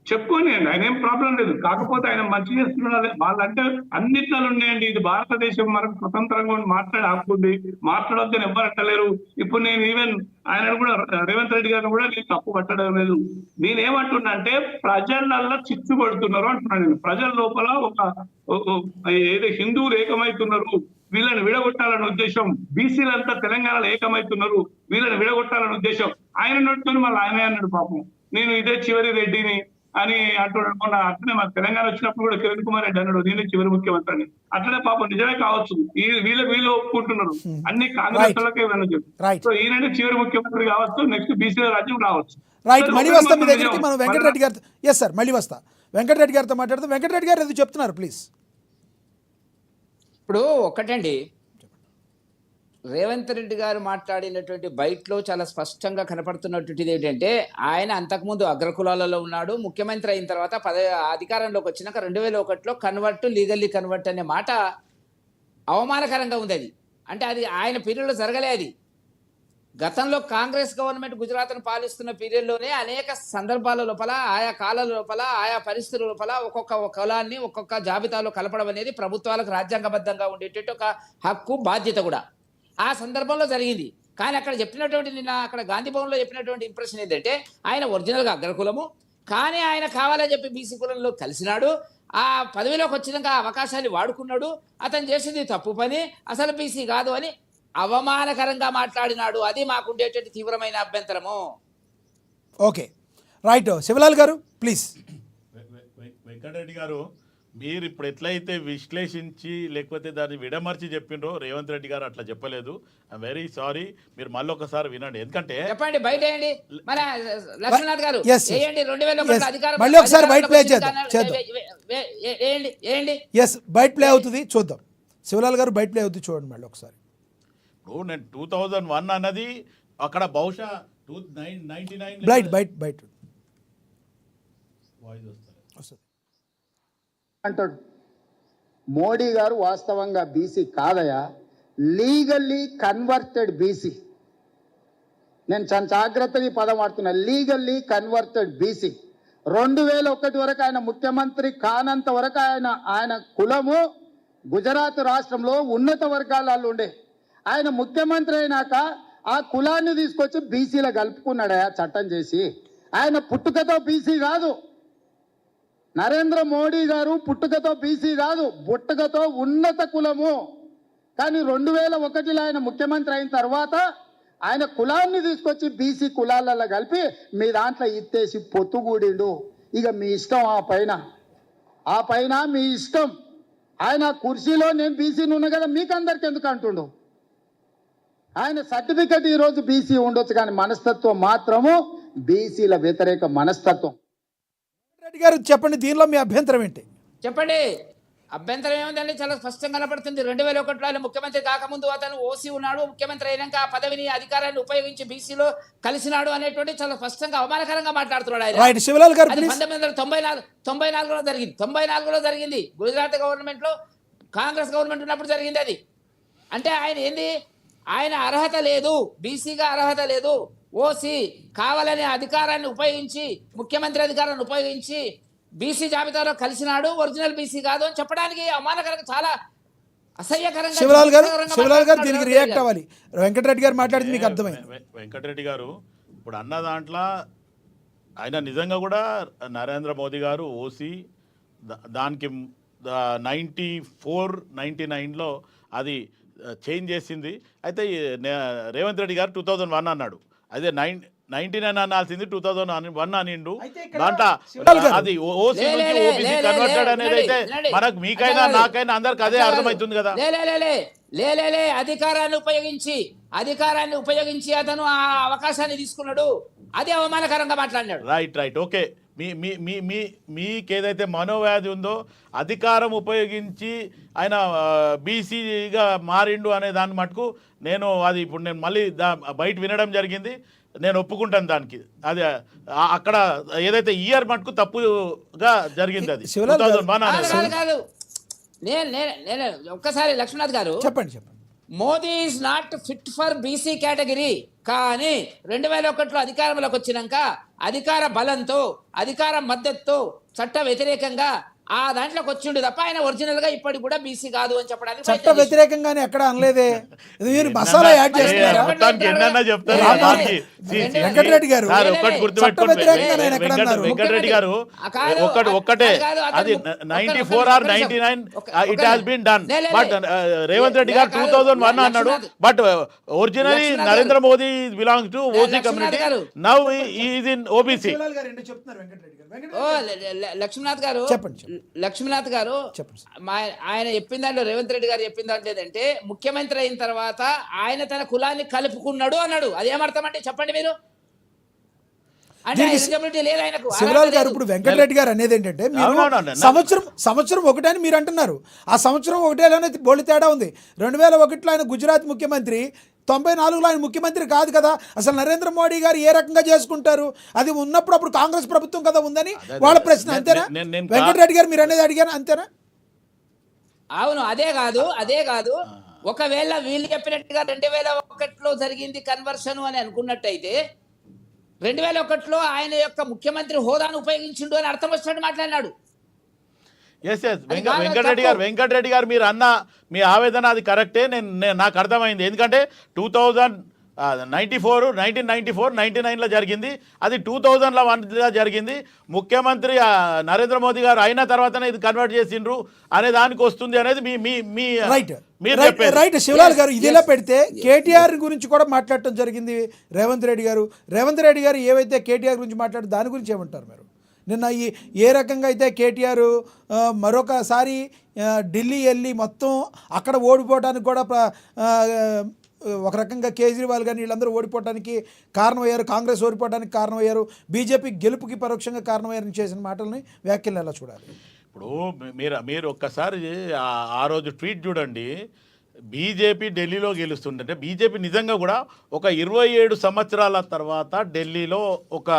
చెప్పుకోనియండి, ఆయన ఏం ప్రాబ్లం లేదు. కాకపోతే ఆయన మంచి చేస్తున్నారు. వాళ్ళంటే అన్నిట్లో ఉన్నాయండి. ఇది భారతదేశం, మనకు స్వతంత్రంగా మాట్లాడే హక్కుంది, మాట్లాడొద్దని ఎవరు అంటలేరు. ఇప్పుడు నేను ఈవెన్ ఆయన కూడా రేవంత్ రెడ్డి గారిని కూడా నేను తప్పు పట్టడం లేదు. నేనేమంటున్నా అంటే ప్రజలల్లో చిచ్చు పడుతున్నారు అంటున్నాను నేను. ప్రజల లోపల ఏదో హిందువులు ఏకమవుతున్నారు, వీళ్ళని విడగొట్టాలనే ఉద్దేశం, బీసీలంతా తెలంగాణలో ఏకమవుతున్నారు, వీళ్ళని విడగొట్టాలనే ఉద్దేశం. ఆయన నడుచుకొని మళ్ళీ ఆయనే అన్నాడు పాపం, నేను ఇదే చివరి రెడ్డిని అని అంటున్నాడు. మొన్న అట్లనే మన తెలంగాణ వచ్చినప్పుడు కూడా కిరణ్ కుమార్ రెడ్డి అన్నాడు, నేనే చివరి ముఖ్యమంత్రి. అట్లనే పాపం నిజమే కావచ్చు, వీళ్ళు ఒప్పుకుంటున్నారు, అన్ని కాంగ్రెస్ వాళ్ళకే వినొచ్చు. సో ఈయన చివరి ముఖ్యమంత్రి కావచ్చు, నెక్స్ట్ బీసీల రాజ్యం రావచ్చు. రైట్, మళ్ళీ వస్తాం మీ దగ్గరికి. మనం వెంకటరెడ్డి గారితో, ఎస్ సార్, మళ్ళీ వస్తా. వెంకటరెడ్డి గారితో మాట్లాడుతాం. వెంకటరెడ్డి గారు ఏదో చెప్తున్నారు, ప్లీజ్. ఇప్పుడు ఒకటండి, రేవంత్ రెడ్డి గారు మాట్లాడినటువంటి బయటలో చాలా స్పష్టంగా కనపడుతున్నటువంటిది ఏంటంటే, ఆయన అంతకుముందు అగ్రకులాలలో ఉన్నాడు, ముఖ్యమంత్రి అయిన తర్వాత అధికారంలోకి వచ్చినాక 2001లో లీగల్లీ కన్వర్ట్ అనే మాట అవమానకరంగా ఉంది. అది అంటే అది ఆయన పీరియడ్లో జరగలేదు. గతంలో కాంగ్రెస్ గవర్నమెంట్ గుజరాత్ను పాలిస్తున్న పీరియడ్లోనే అనేక సందర్భాల లోపల, ఆయా కాలాల లోపల, ఆయా పరిస్థితుల లోపల ఒక్కొక్క కులాన్ని ఒక్కొక్క జాబితాలో కలపడం అనేది ప్రభుత్వాలకు రాజ్యాంగబద్ధంగా ఉండేటట్టు ఒక హక్కు, బాధ్యత కూడా ఆ సందర్భంలో జరిగింది. కానీ అక్కడ చెప్పినటువంటి, నిన్న అక్కడ గాంధీ భవన్లో చెప్పినటువంటి ఇంప్రెషన్ ఏంటంటే, ఆయన ఒరిజినల్గా అగ్రకులము, కానీ ఆయన కావాలని చెప్పి బీసీ కులంలో కలిసినాడు, ఆ పదవిలోకి వచ్చినాక అవకాశాన్ని వాడుకున్నాడు, అతను చేసింది తప్పు పని, అసలు బీసీ కాదు అని అవమానకరంగా మాట్లాడినాడు. అది మాకుండేటువంటి తీవ్రమైన అభ్యంతరము. Okay, right. శివలాల్ గారు ప్లీజ్. వెంకటరెడ్డి గారు, మీరు ఇప్పుడు ఎట్లయితే విశ్లేషించి లేకపోతే దాన్ని విడమర్చి చెప్పిండ్రో, రేవంత్ రెడ్డి గారు అట్లా చెప్పలేదు. I'm very sorry. మీరు మళ్ళీ ఒకసారి వినండి, ఎందుకంటే చెప్పండి, బయట వేయండి. మన లక్ష్మీనాథ్ గారు వేయండి, 2001 అధికారం మళ్ళీ ఒకసారి బయట ప్లే చేద్దాం. ఎస్, బయట ప్లే అవుతుంది, చూద్దాం. శివలాల్ గారు బయట ప్లే అవుతుంది, చూడండి మళ్ళీ ఒకసారి. ఇప్పుడు నేను 2001 అన్నది అక్కడ బహుశా 99 బయట వస్తుంది అంటాడు. మోడీ గారు వాస్తవంగా బీసీ కాదయా, లీగల్లీ కన్వర్టెడ్ బీసీ. నేను చాలా జాగ్రత్తగా ఈ పదం వాడుతున్నా, లీగల్లీ కన్వర్టెడ్ బీసీ. 2001 వరకు ఆయన ముఖ్యమంత్రి కానంత వరకు ఆయన కులము గుజరాత్ రాష్ట్రంలో ఉన్నత వర్గాలలో ఉండే. ఆయన ముఖ్యమంత్రి అయినాక ఆ కులాన్ని తీసుకొచ్చి బీసీలో కలుపుకున్నాడయా చట్టం చేసి. ఆయన పుట్టుకతో బీసీ కాదు, నరేంద్ర మోడీ గారు పుట్టుకతో బీసీ కాదు, పుట్టుకతో ఉన్నత కులము. కానీ 2001లో ఆయన ముఖ్యమంత్రి అయిన తర్వాత ఆయన కులాన్ని తీసుకొచ్చి బీసీ కులాలలో కలిపి మీ దాంట్లో ఇత్తేసి పొత్తుగూడిండు. ఇక మీ ఇష్టం, ఆ పైన మీ ఇష్టం. ఆయన కుర్చీలో నేను బీసీని ఉన్నా కదా, మీకు అందరికి ఎందుకు అంటుండు? ఆయన సర్టిఫికెట్ ఈరోజు బీసీ ఉండొచ్చు, కానీ మనస్తత్వం మాత్రము బీసీల వ్యతిరేక మనస్తత్వం. రెడ్డి గారు చెప్పండి, దీనిలో మీ అభ్యంతరం ఏంటి? చెప్పండి. అభ్యంతరం ఏముందండి? చాలా స్పష్టంగా కనపడుతుంది. 2001లో ఆయన ముఖ్యమంత్రి కాకముందు అతను ఓసీ ఉన్నాడు, ముఖ్యమంత్రి అయినాక ఆ పదవిని అధికారాన్ని ఉపయోగించి బీసీలో కలిసినాడు అనేటువంటి చాలా స్పష్టంగా అవమానకరంగా మాట్లాడుతున్నాడు ఆయన. రైట్, శివలాల్ గారు అది ప్లీజ్. 1994లో జరిగింది. 94లో జరిగింది. గుజరాత్ గవర్నమెంట్ లో కాంగ్రెస్ గవర్నమెంట్ ఉన్నప్పుడు జరిగింది అది. అంటే ఆయన ఏంది, ఆయన అర్హత లేదు, బీసీగా అర్హత లేదు, ఓసీ కావాలనే అధికారాన్ని ఉపయోగించి, ముఖ్యమంత్రి అధికారాన్ని ఉపయోగించి బీసీ జాబితాలో కలిసినాడు, ఒరిజినల్ బీసీ కాదు అని చెప్పడానికి అవమానకరంగా, చాలా అసహ్యకరంగా. శివలాల్ గారు దీనికి రియాక్ట్ అవ్వాలి. వెంకటరెడ్డి గారు మాట్లాడింది మీకు అర్థమైంది. వెంకటరెడ్డి గారు ఇప్పుడు అన్న దాంట్లో ఆయన నిజంగా కూడా నరేంద్ర మోదీ గారు ఓసీ దానికి 94-99లో అది చేంజ్ చేసింది. అయితే రేవంత్ రెడ్డి గారు 2001 అన్నాడు, అదే 99 అనాల్సింది 2001 అనిండు. దాంట్లో అది ఓసీ నుంచి ఓబీసీ కన్వర్టెడ్ అనేది అయితే మనకు మీకైనా నాకైనా అందరికి అదే అర్థమవుతుంది కదా. లే అధికారాన్ని ఉపయోగించి అతను ఆ అవకాశాన్ని తీసుకున్నాడు, అది అవమానకరంగా మాట్లాడినాడు. Right okay. మీకేదైతే మనోవ్యాధి ఉందో అధికారం ఉపయోగించి ఆయన బీసీగా మారిండు అనే దాన్ని మటుకు నేను అది ఇప్పుడు నేను మళ్ళీ బయట వినడం జరిగింది, నేను ఒప్పుకుంటాను దానికి. అది అక్కడ ఏదైతే ఇయర్ మటుకు తప్పుగా జరిగింది అది 2001 కాదు. నేను ఒక్కసారి లక్ష్మీనాథ్ గారు చెప్పండి. Modi is not fit for BC category. కానీ 2001లో అధికారంలోకి వచ్చినాక అధికార బలంతో, అధికార మద్దతుతో, చట్ట వ్యతిరేకంగా ఆ దాంట్లోకి వచ్చిండు తప్ప ఆయన ఒరిజినల్ గా ఇప్పటికి కూడా బీసీ కాదు అని చెప్పడానికి చట్ట వ్యతిరేకంగానే ఎక్కడ అనలేదే. మీరు మసాలా యాడ్ చేస్తున్నారా? వెంకటరెడ్డి గారు వెంకటరెడ్డి గారు ఒక్కటే అది 94 or 99 it has been done. But Revanth Reddy garu 2001 అన్నాడు, but originally Narendra Modi belongs to OC community, now is in OBC. Lakshminath garu ఆయన చెప్పిన దాంట్లో, రేవంత్ రెడ్డి గారు చెప్పిన దాంట్లో ఏంటంటే ముఖ్యమంత్రి అయిన తర్వాత ఆయన తన కులాన్ని కలుపుకున్నాడు అన్నాడు. అదేమర్థం అంటే చెప్పండి మీరు. శివలాల్ గారు ఇప్పుడు వెంకటరెడ్డి గారు అనేది ఏంటంటే సంవత్సరం ఒకటని మీరు అంటున్నారు, ఆ సంవత్సరం ఒకటేలోనే బోళి తేడా ఉంది. 2001లో ఆయన గుజరాత్ ముఖ్యమంత్రి, 94లో ఆయన ముఖ్యమంత్రి కాదు కదా. అసలు నరేంద్ర మోడీ గారు ఏ రకంగా చేసుకుంటారు? అది ఉన్నప్పుడు అప్పుడు కాంగ్రెస్ ప్రభుత్వం కదా ఉందని వాళ్ళ ప్రశ్న, అంతేనా? వెంకటరెడ్డి గారు మీరు అనేది అడిగారు, అంతేనా? అవును, అదే కాదు. ఒకవేళ వీళ్ళు చెప్పినట్టుగా 2001లో జరిగింది కన్వర్షన్ అని అనుకున్నట్టయితే 2001లో ఆయన యొక్క ముఖ్యమంత్రి హోదాను ఉపయోగించిండు అని అర్థం వచ్చినట్టు మాట్లాడినాడు. వెంకటరెడ్డి గారు మీరు అన్న మీ ఆవేదన అది కరెక్టే, నాకు అర్థమైంది. ఎందుకంటే 1994, 99లో జరిగింది, అది 2001లో జరిగింది. ముఖ్యమంత్రి నరేంద్ర మోదీ గారు అయిన తర్వాతనే ఇది కన్వర్ట్ చేసిండ్రు అనే దానికి వస్తుంది అనేది మీ రైట్. శివలాల్ గారు ఇదిలా పెడితే కేటీఆర్ గురించి కూడా మాట్లాడటం జరిగింది రేవంత్ రెడ్డి గారు. రేవంత్ రెడ్డి గారు ఏవైతే కేటీఆర్ గురించి మాట్లాడారు దాని గురించి ఏమంటారు మీరు? నిన్న ఏ రకంగా అయితే కేటీఆర్ మరొకసారి ఢిల్లీ వెళ్ళి మొత్తం అక్కడ ఓడిపోవడానికి కూడా ఒక రకంగా కేజ్రీవాల్ కానీ వీళ్ళందరూ ఓడిపోవడానికి కారణమయ్యారు, కాంగ్రెస్ ఓడిపోవడానికి కారణమయ్యారు, బీజేపీ గెలుపుకి పరోక్షంగా కారణమయ్యారని చేసిన మాటల్ని, వ్యాఖ్యలు ఎలా చూడాలి? ఇప్పుడు మీరు ఒక్కసారి ఆ రోజు ట్వీట్ చూడండి. బీజేపీ ఢిల్లీలో గెలుస్తుందంటే బీజేపీ నిజంగా కూడా ఒక 27 సంవత్సరాల తర్వాత ఢిల్లీలో ఒక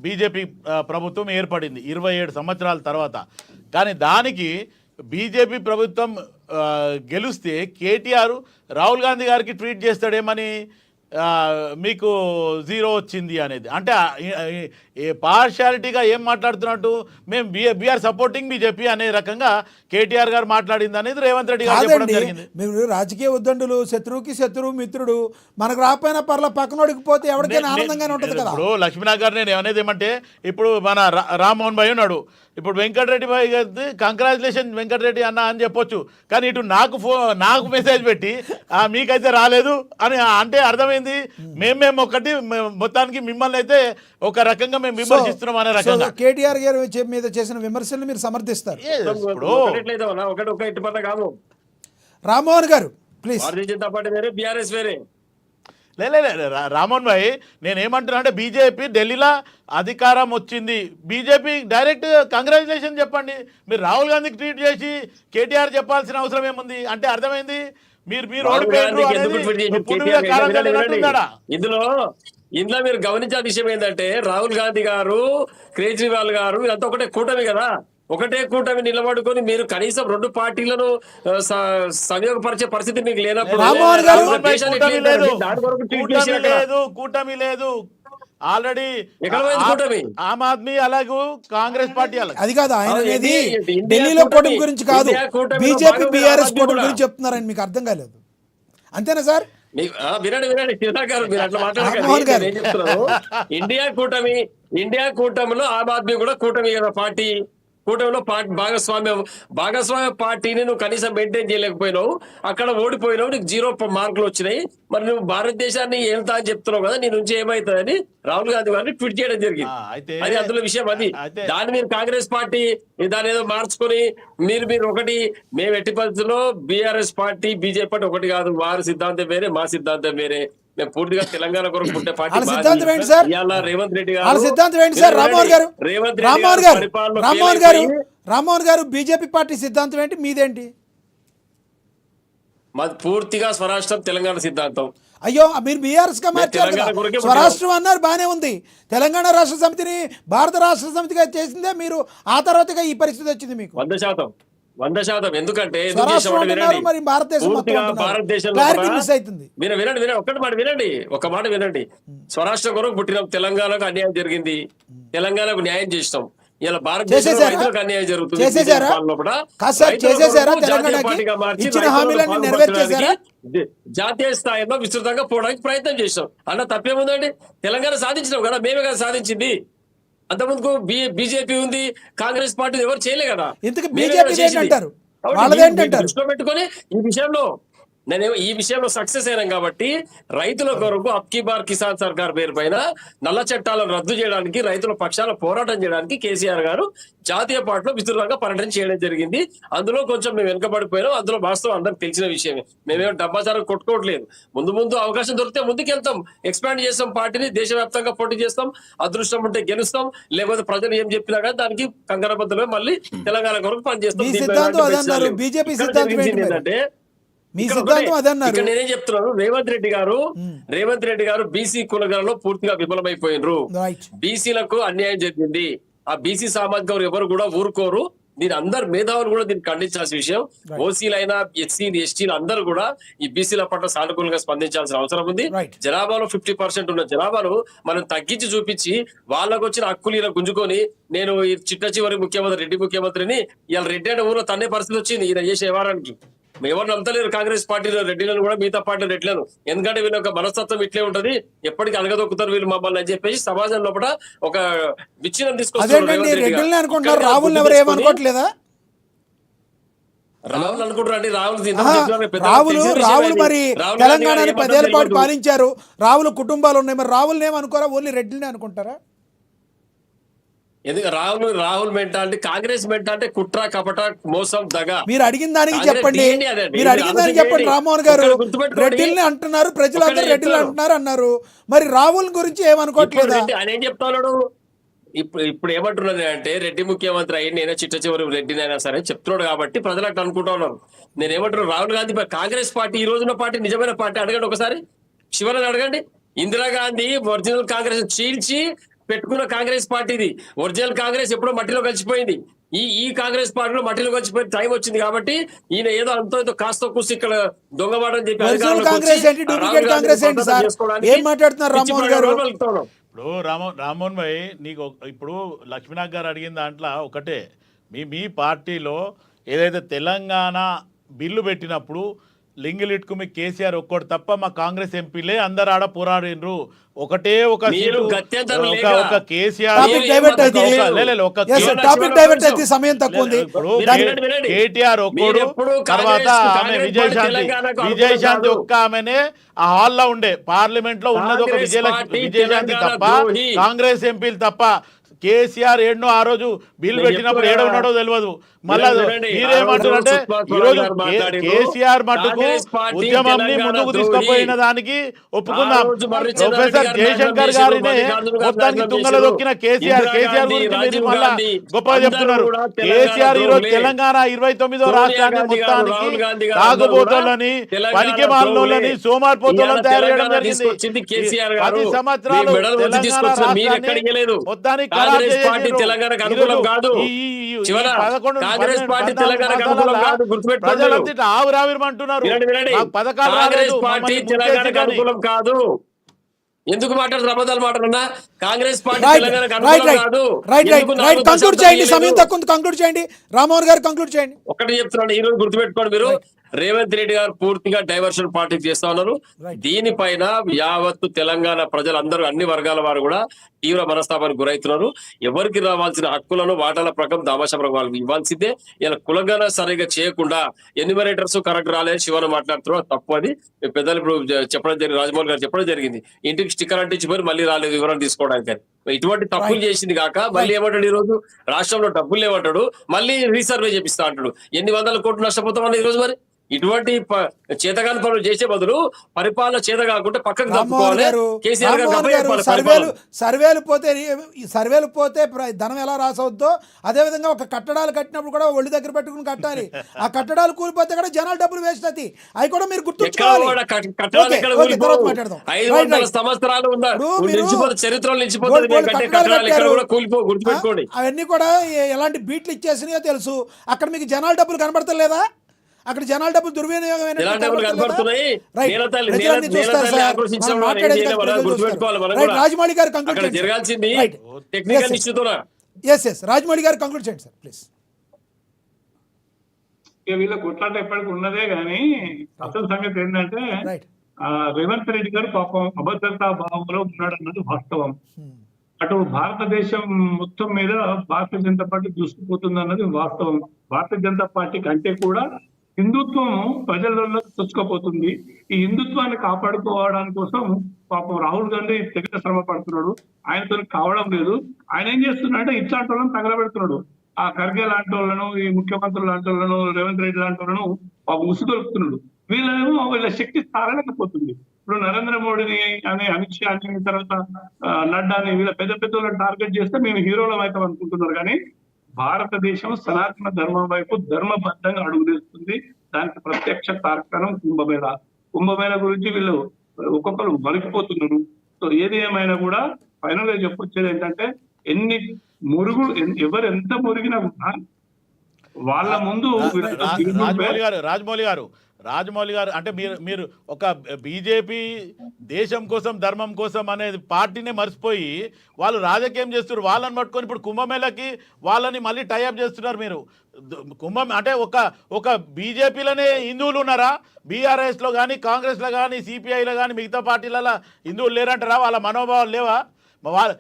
బీజేపీ ప్రభుత్వం ఏర్పడింది 27 సంవత్సరాల తర్వాత. కానీ దానికి బీజేపీ ప్రభుత్వం గెలిస్తే కేటీఆర్ రాహుల్ గాంధీ గారికి ట్వీట్ చేస్తాడేమని మీకు 0 వచ్చింది అనేది. అంటే పార్షాలిటీగా ఏం మాట్లాడుతున్నట్టు, మేము బీఆర్ సపోర్టింగ్ బీజేపీ అనే రకంగా కేటీఆర్ గారు మాట్లాడింది అనేది రేవంత్ రెడ్డి గారు చెప్పడం జరిగింది. మీరు రాజకీయ ఉద్దండులు, శత్రువుకి శత్రువు మిత్రుడు, మనకు రాకపోయినా పర్ల పక్కనోడికి పోతే ఎవరికైనా ఆనందంగానే ఉంటుంది కదా. ఇప్పుడు లక్ష్మీనాథ్ గారు నేను ఏమనేది ఏమంటే, ఇప్పుడు మన రామ్మోహన్ భాయ్ ఉన్నాడు, ఇప్పుడు వెంకటరెడ్డి భాయ్ గారి కంగ్రాచులేషన్ వెంకటరెడ్డి అన్న అని చెప్పొచ్చు. కానీ ఇటు నాకు మెసేజ్ పెట్టి మీకైతే రాలేదు అని అంటే అర్థమైంది మేము ఒకటి మొత్తానికి మిమ్మల్ని అయితే ఒక రకంగా మేము విమర్శిస్తున్నాం అనే రకంగా. కేటీఆర్ గారు మీద చేసిన విమర్శలు మీరు సమర్థిస్తారు. కాదు రామ్మోహన్ గారు ప్లీజ్. భారతీయ జనతా పార్టీ వేరే, బీఆర్ఎస్ వేరే. రామోహన్ భాయ్ నేనేమంటున్నా అంటే బీజేపీ ఢిల్లీలో అధికారం వచ్చింది, బీజేపీ డైరెక్ట్ కంగ్రాచులేషన్ చెప్పండి. మీరు రాహుల్ గాంధీకి ట్వీట్ చేసి కేటీఆర్ చెప్పాల్సిన అవసరం ఏముంది? అంటే అర్థమైంది మీరు ఓడిపోయారు అనేది పుట్టు మీద కాలం చల్లినట్టుందాడా? ఇందులో మీరు గమనించాల్సిన విషయం ఏంటంటే రాహుల్ గాంధీ గారు, కేజ్రీవాల్ గారు ఇదంతా ఒకటే కూటమి కదా. ఒకటే కూటమి నిలబడుకొని మీరు కనీసం రెండు పార్టీలను సంయోగపరిచే పరిస్థితి మీకు లేనప్పుడు రామ్మోహన్ గారు, దేశాన్ని ఎట్లా చేస్తారు? దాని కొరకు ట్వీట్ చేసి అక్కడ కూటమి లేదు ఆల్రెడీ ఎక్కడ పోయింది కూటమి? ఆమ్ ఆద్మీ అలాగూ కాంగ్రెస్ పార్టీ అలాగే. అది కాదు ఆయన అవును, అనేది ఇండియా ఢిల్లీలో కూటమి, కూటమి గురించి కాదు, ఇండియా కూటమిలో బీజేపీ భాగంగా బీఆర్ఎస్ ఆర్ఎస్పీ కూటమి కూడా. గురించి చెప్తున్నారని మీకు అర్థం కాలేదు, అంతేనా సార్? వినండి శివరాజ్ గారు, మీరు అట్లా రామ్మోహన్ గారు. మాట్లాడకండి. ఏం చెప్తున్నారు? ఇండియా కూటమిలో ఆమ్ ఆద్మీ కూడా కూటమి కదా పార్టీ. కూటమిలో భాగస్వామ్య పార్టీని నువ్వు కనీసం మెయింటైన్ చేయలేకపోయినావు, అక్కడ ఓడిపోయినావు, నీకు 0 మార్కులు వచ్చినాయి. మరి నువ్వు భారతదేశాన్ని వెళ్తా అని చెప్తున్నావు కదా, నీ నుంచి ఏమైతుందని రాహుల్ గాంధీ గారిని ట్వీట్ చేయడం జరిగింది. అది అందులో విషయం. అది దాన్ని మీరు కాంగ్రెస్ పార్టీ దాని ఏదో మార్చుకొని మీరు ఒకటి, మేము ఎట్టి పరిస్థితుల్లో బీఆర్ఎస్ పార్టీ బీజేపీ పార్టీ ఒకటి కాదు, వారి సిద్ధాంతం వేరే మా సిద్ధాంతం వేరే. మేము పూర్తిగా తెలంగాణ కొరకు పుట్టే పార్టీ. వాళ్ళ సిద్ధాంతం ఏంటి సార్? ఇవాళ రేవంత్ రెడ్డి వాళ్ళ గారు సిద్ధాంతం ఏంటి సార్? రామ్మోహన్ గారు, రామ్మోహన్ గారు బీజేపీ పార్టీ సిద్ధాంతం ఏంటి, మీదేంటి? మాది పూర్తిగా స్వరాష్ట్రం తెలంగాణ సిద్ధాంతం. అయ్యో మీరు బీఆర్ఎస్ గా మార్చారు తెలంగాణ కదా. కొరకే స్వరాష్ట్రం అన్నారు, బానే ఉంది. తెలంగాణ రాష్ట్ర సమితిని భారత రాష్ట్ర సమితిగా చేసిందే మీరు, ఆ తర్వాతగా ఈ పరిస్థితి వచ్చింది మీకు. 100%. ఎందుకంటే స్వరాష్ట్రం అంటున్నారు, మరి భారతదేశం మొత్తం పూర్తిగా అంటున్నారు. భారతదేశంలో క్లారిటీ కూడా- మిస్ అవుతుంది. వినండి ఒక్కటి మాట వినండి, ఒక మాట వినండి. స్వరాష్ట్రం కొరకు పుట్టిన తెలంగాణకు అన్యాయం జరిగింది, తెలంగాణకు న్యాయం చేసినాం. ఇలా భారతదేశంలో చేసేసారా? రైతులకు అన్యాయం జరుగుతుంది. చేసేసారా? బీజేపీ పాలన లోపల కాదు సార్, రైతుల చేసేసారా? కొరకు జాతీయ తెలంగాణకి పార్టీగా మార్చి ఇచ్చిన రైతులను హామీలన్నీ బాగుపరచడానికి నెరవేర్చేశారా? జాతీయ స్థాయిలో విస్తృతంగా పోవడానికి ప్రయత్నం చేసాం. అన్న తప్పేముందండి? తెలంగాణ సాధించినాం కదా, మేమే కదా సాధించింది. అంతకుముందుకు బీజేపీ ఉంది, కాంగ్రెస్ పార్టీ ఎవరు చేయలే కదా. ఇంతకు మేమే బీజేపీ కదా చేసింది. ఏంటంటారు? కాబట్టి వాళ్ళదేంటంటారు? దృష్టిలో పెట్టుకొని ఈ విషయంలో సక్సెస్ అయినాం కాబట్టి రైతుల కొరకు అబ్కీ బార్ కిసాన్ సర్కార్ పేరు పైన నల్ల చట్టాలను రద్దు చేయడానికి, రైతుల పక్షాల పోరాటం చేయడానికి కేసీఆర్ గారు జాతీయ పార్టీలో విస్తృతంగా పర్యటన చేయడం జరిగింది. అందులో కొంచెం మేము వెనుకబడిపోయినాం, అందులో వాస్తవం అందరికి తెలిసిన విషయమే. మేమేమో డబ్బాచారం కొట్టుకోవట్లేదు. ముందు అవకాశం దొరికితే ముందుకెళ్తాం, ఎక్స్పాండ్ చేస్తాం, పార్టీని దేశవ్యాప్తంగా పోటీ చేస్తాం, అదృష్టం ఉంటే గెలుస్తాం, లేకపోతే ప్రజలు ఏం చెప్పినా కానీ దానికి కంకణబద్ధమే మళ్ళీ తెలంగాణ కొరకు పనిచేస్తాం. మీ సిద్ధాంతం అదన్నారు, బీజేపీ సిద్ధాంతం ఏంటి? ఏంటంటే మీ సిద్ధాంతం అదన్నారు. ఇక్కడ నేనేం చెప్తున్నాను, రేవంత్ రెడ్డి గారు బీసీ కులగణలో పూర్తిగా విఫలమైపోయినరు. రైట్. బీసీలకు అన్యాయం జరిగింది. ఆ బీసీ సామాజిక వర్గం ఎవరు కూడా ఊరుకోరు. దీని అందరు మేధావులు కూడా దీన్ని ఖండించాల్సిన విషయం. ఓసీలైనా ఎస్సీలు ఎస్టీలు అందరూ కూడా ఈ బీసీల పట్ల సానుకూలంగా స్పందించాల్సిన అవసరం ఉంది. Right. జనాభాలో 50% ఉన్న జనాభాను మనం తగ్గించి చూపించి వాళ్ళకు వచ్చిన హక్కులు ఇలా గుంజుకొని నేను ఈ చిట్ట చివరి ముఖ్యమంత్రి రెడ్డి ముఖ్యమంత్రిని ఇలా రెడ్డి అంటే ఊరిలో తన్నే పరిస్థితి వచ్చింది ఈయన చేసే వ్యవహారానికి. ఎవరు నమ్మతలేరు కాంగ్రెస్ పార్టీలో రెడ్డిలను కూడా మిగతా పార్టీలో రెడ్లను. ఎందుకంటే వీళ్ళ ఒక మనస్తత్వం ఇట్లే ఉంటది, ఎప్పటికీ అలగదొక్కుతారు వీళ్ళు మమ్మల్ని అని చెప్పేసి సమాజం లోపల ఒక విచ్ఛిన్నం తీసుకొస్తారు. అదేంటండి, రెడ్డిల్ని అనుకుంటున్నారు, రాహుల్ ఎవరు ఏమనుకోవట్లేదా? రాహుల్ అనుకుంటారు అండి. రాహుల్ మరి తెలంగాణని 10 ఏళ్ల పాటు పాలించారు, రాహుల్ కుటుంబాలు ఉన్నాయి, మరి రాహుల్ ఏమనుకోరా, ఓన్లీ రెడ్డిని అనుకుంటారా? ఎందుకు రాహుల్ మెంటాలిటీ, కాంగ్రెస్ మెంటాలిటీ కుట్ర కపట మోసం దగ. మీరు అడిగిన దానికి చెప్పండి, మీరు అడిగిన దానికి చెప్పండి. రామ్మోహన్ గారు రెడ్డిల్ని అంటున్నారు, ప్రజలందరూ రెడ్డిలు అంటున్నారు అన్నారు, మరి రాహుల్ గురించి ఏమనుకోవట్లేదా? ఆయన ఏం చెప్తా ఉన్నాడు ఇప్పుడు ఏమంటున్నది అంటే రెడ్డి ముఖ్యమంత్రి అయ్యి నేనే చిట్ట చివరి రెడ్డినైనా సరే చెప్తున్నాడు కాబట్టి ప్రజలు అట్లా అనుకుంటా ఉన్నారు. నేను ఏమంటున్నాను, రాహుల్ గాంధీ కాంగ్రెస్ పార్టీ ఈ రోజున పార్టీ నిజమైన పార్టీ అడగండి, ఒకసారి శివరాజ్ అడగండి. ఇందిరాగాంధీ ఒరిజినల్ కాంగ్రెస్ చీల్చి పెట్టుకున్న కాంగ్రెస్ పార్టీది. ఒరిజినల్ కాంగ్రెస్ ఎప్పుడో మట్టిలో కలిసిపోయింది. ఈ కాంగ్రెస్ పార్టీలో మట్టిలో కలిసిపోయిన టైం వచ్చింది కాబట్టి ఈయన ఏదో అంతో కాస్త కూసి ఇక్కడ దొంగవాడని చెప్పి కాంగ్రెస్ ఏంటి, డూప్లికేట్ కాంగ్రెస్ ఏంటి సార్? ఏం మాట్లాడుతున్నారు రామ్మోహన్ గారు? ఇప్పుడు రామ్మోహన్ భాయ్, నీకు ఇప్పుడు లక్ష్మీనాథ్ గారు అడిగిన దాంట్లో ఒకటే, మీ పార్టీలో ఏదైతే తెలంగాణ బిల్లు పెట్టినప్పుడు లింగిలిట్కు మీ కేసీఆర్ ఒక్కడు తప్ప మా కాంగ్రెస్ ఎంపీలే అందరు ఆడ పోరాడినరు. ఒకటే ఒక సీటు ఒక కేసీఆర్ సమయం తక్కువ ఉంది. కేటీఆర్ ఒక్కడు, తర్వాత ఆమె విజయశాంతి ఒక్క ఆమెనే ఆ హాల్లో ఉండే, పార్లమెంట్ లో ఉన్నది ఒక విజయశాంతి తప్ప, కాంగ్రెస్ ఎంపీలు తప్ప. కేసీఆర్ ఏడనో ఆ రోజు బిల్ నేను పెట్టినప్పుడు చెప్తున్నా ఏడో ఉన్నాడో తెలియదు. మళ్ళా వినండి. మీరేమంటారు అంటే ఆ రోజు ఈరోజు సుష్మా స్వరాజ్ గారు కేసీఆర్ మటుకు కాంగ్రెస్ పార్టీ ఉద్యమంని తెలంగాణ ముందుకు ద్రోహి. తీసుకుపోయిన దానికి ఒప్పుకుందాం. ఆ రోజు మర్రి చెన్నారెడ్డి ప్రొఫెసర్ గారు జయశంకర్ నాశనం గారినే చేశారు, మల్లికార్జున గారు మొత్తానికి నాశనం తుంగలో చేశారు. దొక్కిన కేసీఆర్ ఇందిరా కేసీఆర్ గాంధీ, గురించి రాజీవ్ మీరు మళ్ళా గాంధీ గొప్పగా అందరూ చెప్తున్నారు. కూడా కేసీఆర్ తెలంగాణ ఈరోజు ద్రోహులే. తెలంగాణ 29వ సోనియా రాష్ట్రాన్ని గాంధీ గారు, మొత్తానికి రాహుల్ గాంధీ గారు తాగుబోతులని తెలంగాణ పనికి మాలినోళ్ళని ద్రోహులే. సోమార్పోతులను ఇవాళ తయారు చేయడం తెలంగాణ జరిగింది. తీసుకొచ్చింది కేసీఆర్ గారు. 10 సంవత్సరాలు మీ మెడల్ వచ్చి తెలంగాణ తీసుకొచ్చిన మీరు రాష్ట్రాన్ని ఎక్కడికి లేదు. మొత్తానికి ఖరారు కాంగ్రెస్ పార్టీ చేసేసారు. తెలంగాణకు అనుకూలం ఈరోజు కాదు. ఈ చివర 11, కాంగ్రెస్ 12, పార్టీ 14 తెలంగాణకు అనుకూలం మాసాలలో కాదు, గుర్తుపెట్టుకోండి. ప్రజలంతా ఇట్లా ఆవిరావిరమంటున్నారు. వినండి. మాకు పథకాలు కాంగ్రెస్ రాలేదు, పార్టీ మమ్మల్ని తెలంగాణకు ముంచేసి కానీ. అనుకూలం కాదు. ఎందుకు మాట్లాడుతున్నారు అబద్ధాలు మాట్లాడుతున్నా? కాంగ్రెస్ పార్టీ రైట్ తెలంగాణకు రైట్ అనుకూలం రైట్ కాదు. రైట్ రైట్ ఎందుకు రైట్ 4 కంక్లూడ్ దశాబ్దాలు చేయండి. ఇయ్యలేదు? సమయం తక్కువ కంక్లూడ్ చేయండి. రామ్మోహన్ గారు కంక్లూడ్ చేయండి. ఒకటి చెప్తున్నాను, ఈ రోజు గుర్తుపెట్టుకోండి మీరు, రేవంత్ రెడ్డి గారు పూర్తిగా డైవర్షన్ పాలిటిక్స్ చేస్తా ఉన్నారు. దీనిపైన యావత్తు తెలంగాణ ప్రజలందరూ అన్ని వర్గాల వారు కూడా తీవ్ర మనస్తాపానికి గురవుతున్నారు. ఎవరికి రావాల్సిన హక్కులను వాటాల ప్రకారం దామాషా ప్రకారం వాళ్ళకి ఇవ్వాల్సిందే. ఇలా కులగన సరిగా చేయకుండా ఎన్యూమరేటర్స్ కరెక్ట్ రాలేదు శివన్ మాట్లాడుతున్నారు, తప్పు. అది పెద్దలు ఇప్పుడు చెప్పడం జరిగింది, రాజమౌళి గారు చెప్పడం జరిగింది. ఇంటికి స్టిక్కర్ అంటించిపోయి మళ్ళీ రాలేదు వివరాలు తీసుకోవడానికి. ఇటువంటి తప్పులు చేసింది కాక మళ్ళీ ఏమంటాడు, ఈ రోజు రాష్ట్రంలో డబ్బులు లేవంటాడు, మళ్ళీ రీసర్వే చేపిస్తా అంటాడు. ఎన్ని వందల కోట్లు నష్టపోతామని ఈ రోజు. మరి ఇటువంటి చేతగాని పనులు చేసే బదులు పరిపాలన చేత కాకుండా పక్కకు తప్పుకోవాలి. కేసీఆర్ గారు సర్వేలు పోతే ధనం ఎలా రాసవుద్దో అదే విధంగా ఒక కట్టడాలు కట్టినప్పుడు కూడా ఒళ్ళు దగ్గర పెట్టుకుని కట్టాలి. ఆ కట్టడాలు కూలిపోతే కూడా జనాలు డబ్బులు వేస్ట్ అవుతాయి. అవి కూడా మీరు గుర్తుంచుకోవాలి. 500 సంవత్సరాలు చరిత్రలో నిలిచిపోతుంది. గుర్తుపెట్టుకోండి. అవన్నీ కూడా ఎలాంటి బీట్లు ఇచ్చేసినాయో తెలుసు. అక్కడ మీకు జనాల డబ్బులు కనబడతలేదా? అక్కడ జనాల డబ్బులు దుర్వినియోగం రాజమౌళి గారు కంక్లూడ్ జరగాల్సింది టెక్నికల్ ఇష్యూతో. రాజమౌళి గారు కంక్లూడ్ చేయండి సార్ ప్లీజ్. వీళ్ళ కొట్లాట ఎప్పటికి ఉన్నదే గానీ అసలు సంగతి ఏంటంటే రేవంత్ రెడ్డి గారు పాపం అభద్రతా భావంలో ఉన్నాడు అన్నది వాస్తవం. అటు భారతదేశం మొత్తం మీద భారతీయ జనతా పార్టీ దూసుకుపోతుంది అన్నది వాస్తవం. భారతీయ జనతా పార్టీ కంటే కూడా హిందుత్వం ప్రజలలో చొచ్చుకపోతుంది. ఈ హిందుత్వాన్ని కాపాడుకోవడానికి కోసం పాపం రాహుల్ గాంధీ తెగ శ్రమ పడుతున్నాడు. ఆయనతో కావడం లేదు. ఆయన ఏం చేస్తున్నాడంటే ఇట్లాంటి వాళ్ళని తగలబెడుతున్నాడు. ఆ ఖర్గే లాంటి వాళ్ళను, ఈ ముఖ్యమంత్రులు లాంటి వాళ్ళను, రేవంత్ రెడ్డి లాంటి వాళ్ళను పాపం ఉసుగొలుపుతున్నాడు. వీళ్ళేమో వీళ్ళ శక్తి తారలేకపోతుంది. ఇప్పుడు నరేంద్ర మోడీని అని, అమిత్ షా అని, తర్వాత నడ్డాని, వీళ్ళ పెద్ద పెద్ద వాళ్ళని టార్గెట్ చేస్తే మేము హీరోలం అవుతాం అనుకుంటున్నారు. కానీ భారతదేశం సనాతన ధర్మం వైపు ధర్మబద్ధంగా అడుగులేస్తుంది. దానికి ప్రత్యక్ష తార్కాణం కుంభమేళ. కుంభమేళ గురించి వీళ్ళు ఒక్కొక్కరు మరిగిపోతున్నారు. సో ఏది ఏమైనా కూడా ఫైనల్ గా చెప్పొచ్చేది ఏంటంటే, ఎన్ని మురుగులు ఎవరు ఎంత మురిగినా కూడా వాళ్ళ ముందు రాజమౌళి గారు అంటే మీరు ఒక బీజేపీ దేశం కోసం ధర్మం కోసం అనేది పార్టీనే మర్చిపోయి వాళ్ళు రాజకీయం చేస్తున్నారు. వాళ్ళని పట్టుకొని ఇప్పుడు కుంభమేళకి వాళ్ళని మళ్ళీ టైఅప్ చేస్తున్నారు. మీరు అంటే ఒక బీజేపీలోనే హిందువులు ఉన్నారా? బీఆర్ఎస్లో కానీ, కాంగ్రెస్లో కానీ, సిపిఐలో కానీ, మిగతా పార్టీలలో హిందువులు లేరంటారా? వాళ్ళ మనోభావాలు లేవా?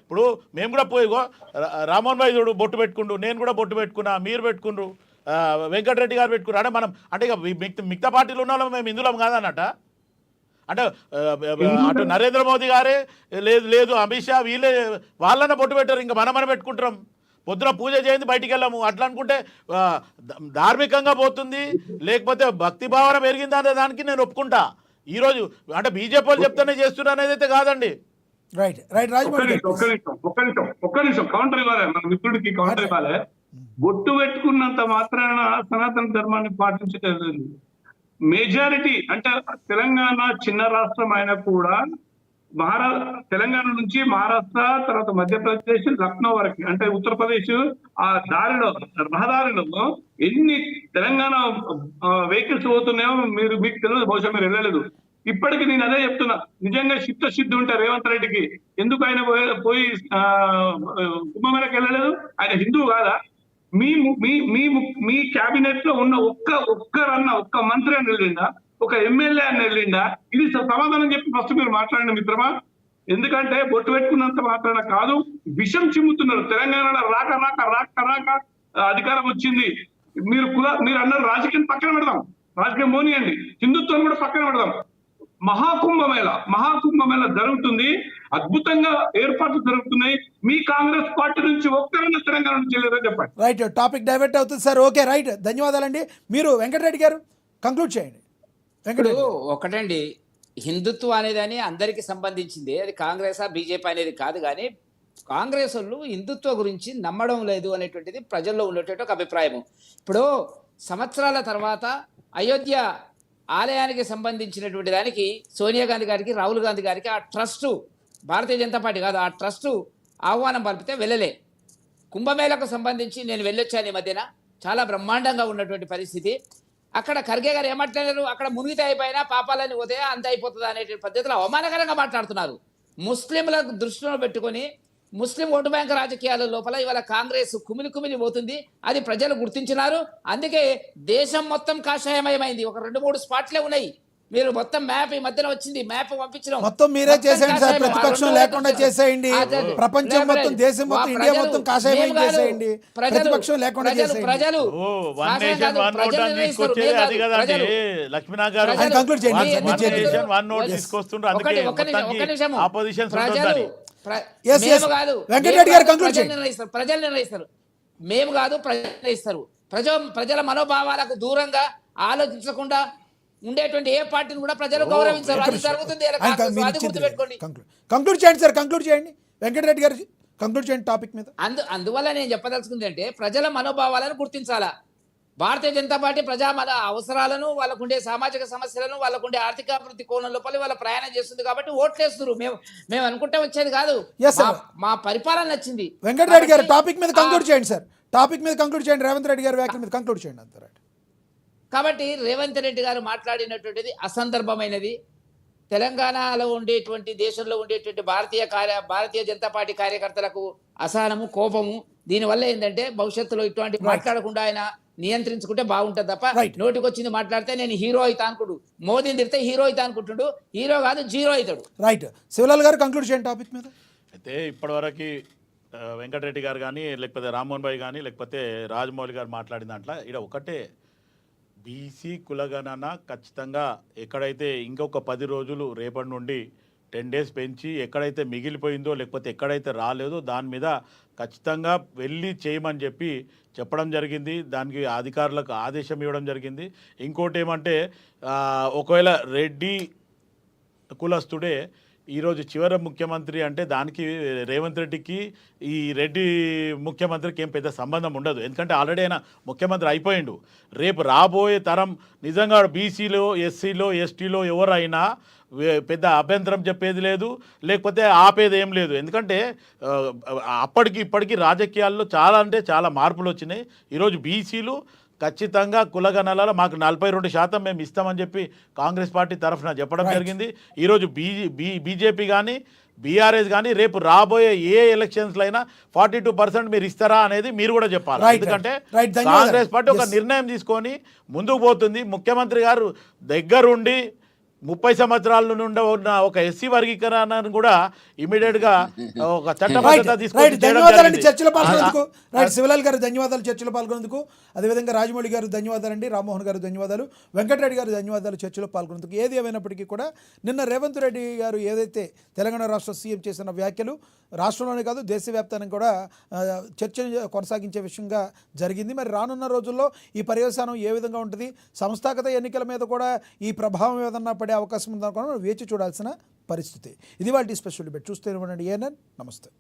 ఇప్పుడు మేము కూడా పోయిగో రామ్మోహన్ భాయ్ చూడు బొట్టు పెట్టుకుంటూ, నేను కూడా బొట్టు పెట్టుకున్నా, మీరు పెట్టుకుండ్రు, వెంకటరెడ్డి గారు పెట్టుకున్నారు. అంటే మనం అంటే ఇక మిగతా పార్టీలు ఉన్న వాళ్ళం మేము హిందువులం కాదన్నట. అంటే అటు నరేంద్ర మోదీ గారే లేదు అమిత్ షా వీళ్ళే వాళ్ళనే బొట్టు పెట్టారు. ఇంకా మనం పెట్టుకుంటాం. పొద్దున పూజ చేయండి బయటికి వెళ్ళాము. అట్లా అనుకుంటే ధార్మికంగా పోతుంది, లేకపోతే భక్తి భావన పెరిగిందా అనే దానికి నేను ఒప్పుకుంటా. ఈరోజు అంటే బీజేపీ వాళ్ళు చెప్తేనే చేస్తున్నా అనేది అయితే కాదండి. రైట్ రైట్ రాజమౌళి ఒక్క నిమిషం కౌంటర్ ఇవ్వాలి. మన మిత్రుడికి కౌంటర్ ఇవ్వాలి. బొట్టు పెట్టుకున్నంత మాత్రాన సనాతన ధర్మాన్ని పాటించలేదు. మెజారిటీ అంటే తెలంగాణ చిన్న రాష్ట్రం అయినా కూడా తెలంగాణ నుంచి మహారాష్ట్ర, తర్వాత మధ్యప్రదేశ్, లక్నో వరకు అంటే ఉత్తరప్రదేశ్ ఆ దారిలో రహదారిలో ఎన్ని తెలంగాణ వెహికల్స్ పోతున్నాయో మీకు తెలియదు. బహుశా మీరు వెళ్ళలేదు. ఇప్పటికి నేను అదే చెప్తున్నా, నిజంగా చిత్తశుద్ధి ఉంటే రేవంత్ రెడ్డికి ఎందుకు ఆయన పోయి కుంభమేళకి వెళ్ళలేదు? ఆయన హిందువు కాదా? మీ క్యాబినెట్ లో ఉన్న ఒక్క మంత్రి అని వెళ్ళిందా? ఒక ఎమ్మెల్యే అని వెళ్ళిందా? ఇది సమాధానం చెప్పి ఫస్ట్ మీరు మాట్లాడండి మిత్రమా. ఎందుకంటే బొట్టు పెట్టుకున్నంత మాత్రాన కాదు, విషం చిమ్ముతున్నారు. తెలంగాణలో రాక అధికారం వచ్చింది. మీరు అన్నారు రాజకీయం పక్కన పెడదాం, రాజకీయం మోనియండి, హిందుత్వం కూడా పక్కన పెడదాం. మహాకుంభమేళ జరుగుతుంది, అద్భుతంగా ఏర్పాట్లు జరుగుతున్నాయి. మీ కాంగ్రెస్ పార్టీ నుంచి ఒక్కరైనా తెలంగాణ నుంచి లేదో చెప్పండి. రైట్, టాపిక్ డైవర్ట్ అవుతుంది సార్. ఓకే, రైట్, ధన్యవాదాలండి. మీరు వెంకటరెడ్డి గారు కంక్లూడ్ చేయండి. ఇప్పుడు వెంకటరెడ్డి ఒకటండి, హిందుత్వం అనేదని అందరికీ సంబంధించింది, అది కాంగ్రెసా బీజేపీ అనేది కాదు. కానీ కాంగ్రెస్ వాళ్ళు హిందుత్వ గురించి నమ్మడం లేదు అనేటువంటిది ప్రజల్లో ఉండేటువంటి ఒక అభిప్రాయం. ఇప్పుడు సంవత్సరాల తర్వాత అయోధ్య ఆలయానికి సంబంధించినటువంటి దానికి సోనియా గాంధీ గారికి, రాహుల్ గాంధీ గారికి ఆ ట్రస్టు, భారతీయ జనతా పార్టీ కాదు, ఆ ట్రస్టు ఆహ్వానం పంపితే వెళ్ళలే. కుంభమేళకు సంబంధించి నేను వెళ్ళొచ్చాను ఈ మధ్యన, చాలా బ్రహ్మాండంగా ఉన్నటువంటి పరిస్థితి. అక్కడ ఖర్గే గారు ఏమంటున్నారు, అక్కడ మునిగితే అయిపోయినా పాపాలని పోతే అంత అయిపోతుంది అనేటువంటి పద్ధతిలో అవమానకరంగా మాట్లాడుతున్నారు. ముస్లింలకు దృష్టిలో పెట్టుకొని ముస్లిం ఓటు బ్యాంక్ రాజకీయాల లోపల ఇవాళ కాంగ్రెస్ కుమిలి పోతుంది. అది ప్రజలు గుర్తించినారు. అందుకే దేశం మొత్తం కాషాయమయమైంది. ఒక 2-3 స్పాట్లే ఉన్నాయి. మీరు మొత్తం మ్యాప్ ఈ మధ్యన వచ్చింది, మ్యాప్ పంపించడం మొత్తం మీరే చేసేయండి సార్, ప్రతిపక్షం లేకుండా చేసేయండి. ప్రపంచం మొత్తం, దేశం మొత్తం, ఇండియా మొత్తం కాషాయం చేసేయండి, ప్రతిపక్షం లేకుండా చేసేయండి. ప్రజలు వన్ నేషన్ వన్ ఓట్ అని తీసుకొచ్చేది అది కదండి లక్ష్మీనాథ్ గారు. కంక్లూడ్ చేయండి. వన్ నేషన్ వన్ ఓట్ తీసుకొస్తుండ్రు, అందుకే ఆపోజిషన్ ప్రజలు వెంకటరెడ్డి గారు కంక్లూడ్ చేయండి. ప్రజలు నిర్ణయిస్తారు, మేము కాదు, ప్రజలు నిర్ణయిస్తారు. ప్రజల మనోభావాలకు దూరంగా ఆలోచించకుండా ఉండేటువంటి ఏ పార్టీని కూడా ప్రజలు గౌరవించారు. అది జరుగుతుంది. కంక్లూడ్ చేయండి సార్, కంక్లూడ్ చేయండి. వెంకటరెడ్డి గారు కంక్లూడ్ చేయండి టాపిక్ మీద. అందువల్ల నేను చెప్పదలుచుకుంది అంటే ప్రజల మనోభావాలను గుర్తించాలా. భారతీయ జనతా పార్టీ ప్రజా అవసరాలను, వాళ్ళకుండే సామాజిక సమస్యలను, వాళ్ళకుండే ఆర్థికాభివృద్ధి కోణం లోపల వాళ్ళ ప్రయాణం చేస్తుంది కాబట్టి ఓట్లేస్తున్నారు. మేము అనుకుంటే వచ్చేది కాదు, మా పరిపాలన నచ్చింది. వెంకటరెడ్డి గారు టాపిక్ మీద కంక్లూడ్ చేయండి సార్, టాపిక్ మీద కంక్లూడ్ చేయండి. రేవంత్ రెడ్డి గారి వ్యాఖ్యల మీద కంక్లూడ్ చేయండి అంతే. కాబట్టి రేవంత్ రెడ్డి గారు మాట్లాడినటువంటిది అసందర్భమైనది. తెలంగాణలో ఉండేటువంటి, దేశంలో ఉండేటువంటి భారతీయ జనతా పార్టీ కార్యకర్తలకు అసహనము, కోపము. దీనివల్ల ఏంటంటే భవిష్యత్తులో ఇటువంటి మాట్లాడకుండా ఆయన నియంత్రించుకుంటే బాగుంటుంది తప్ప నోటికి వచ్చింది మాట్లాడితే నేను హీరో అవుతా అనుకుంటు, మోదీని తిడితే హీరో అవుతా అనుకుంటుండు. హీరో కాదు, జీరో అవుతాడు. రైట్, శివలాల్ గారు కంక్లూడ్ చేయండి టాపిక్ మీద. అయితే ఇప్పటివరకు వెంకటరెడ్డి గారు కానీ, లేకపోతే రామ్మోహన్ భాయ్ కానీ, లేకపోతే రాజమౌళి గారు మాట్లాడిన దాంట్లో ఇక్కడ ఒకటే, బీసీ కులగణన ఖచ్చితంగా ఎక్కడైతే ఇంకొక 10 రోజులు రేపటి నుండి 10 days పెంచి ఎక్కడైతే మిగిలిపోయిందో, లేకపోతే ఎక్కడైతే రాలేదో దాని మీద ఖచ్చితంగా వెళ్ళి చేయమని చెప్పడం జరిగింది. దానికి అధికారులకు ఆదేశం ఇవ్వడం జరిగింది. ఇంకోటి ఏమంటే, ఒకవేళ రెడ్డి కులస్తుడే ఈరోజు చివరి ముఖ్యమంత్రి అంటే దానికి రేవంత్ రెడ్డికి ఈ రెడ్డి ముఖ్యమంత్రికి ఏం పెద్ద సంబంధం ఉండదు. ఎందుకంటే ఆల్రెడీ ఆయన ముఖ్యమంత్రి అయిపోయిండు. రేపు రాబోయే తరం నిజంగా బీసీలో, ఎస్సీలో, ఎస్టీలో ఎవరైనా పెద్ద అభ్యంతరం చెప్పేది లేదు, లేకపోతే ఆపేది ఏం లేదు. ఎందుకంటే అప్పటికి ఇప్పటికీ రాజకీయాల్లో చాలా అంటే చాలా మార్పులు వచ్చినాయి. ఈరోజు బీసీలు ఖచ్చితంగా కులగణనలలో మాకు 42% మేము ఇస్తామని చెప్పి కాంగ్రెస్ పార్టీ తరఫున చెప్పడం జరిగింది. ఈరోజు బీజేపీ కానీ, బీఆర్ఎస్ కానీ రేపు రాబోయే ఏ ఎలక్షన్స్లో అయినా 42% మీరు ఇస్తారా అనేది మీరు కూడా చెప్పాలి. ఎందుకంటే కాంగ్రెస్ పార్టీ ఒక నిర్ణయం తీసుకొని ముందుకు పోతుంది. ముఖ్యమంత్రి గారు దగ్గరుండి 30 సంవత్సరాల నుండి ఉన్న ఒక ఎస్సీ వర్గీకరణను కూడా ఇమీడియట్గా ఒక చట్టబద్ధత తీసుకొని చర్చలో పాల్గొనేందుకు. రైట్, శివలాల్ గారు ధన్యవాదాలు చర్చలో పాల్గొనేందుకు. అదేవిధంగా రాజమౌళి గారు ధన్యవాదాలండి, రామ్మోహన్ గారు ధన్యవాదాలు, వెంకటరెడ్డి గారు ధన్యవాదాలు చర్చలో పాల్గొనేందుకు. ఏది ఏమైనప్పటికీ కూడా నిన్న రేవంత్ రెడ్డి గారు ఏదైతే తెలంగాణ రాష్ట్ర సీఎం చేసిన వ్యాఖ్యలు రాష్ట్రంలోనే కాదు దేశవ్యాప్తంగా కూడా చర్చ కొనసాగించే విషయంగా జరిగింది. మరి రానున్న రోజుల్లో ఈ పర్యవసానం ఏ విధంగా ఉంటుంది, సంస్థాగత ఎన్నికల మీద కూడా ఈ ప్రభావం ఏదన్నా పడే అవకాశం ఉందనుకున్నా వేచి చూడాల్సిన పరిస్థితి. ఇది వాళ్ళ స్పెషల్ డిబేట్. చూస్తూనే ఉండండి ఏఎన్ఎన్. నమస్తే.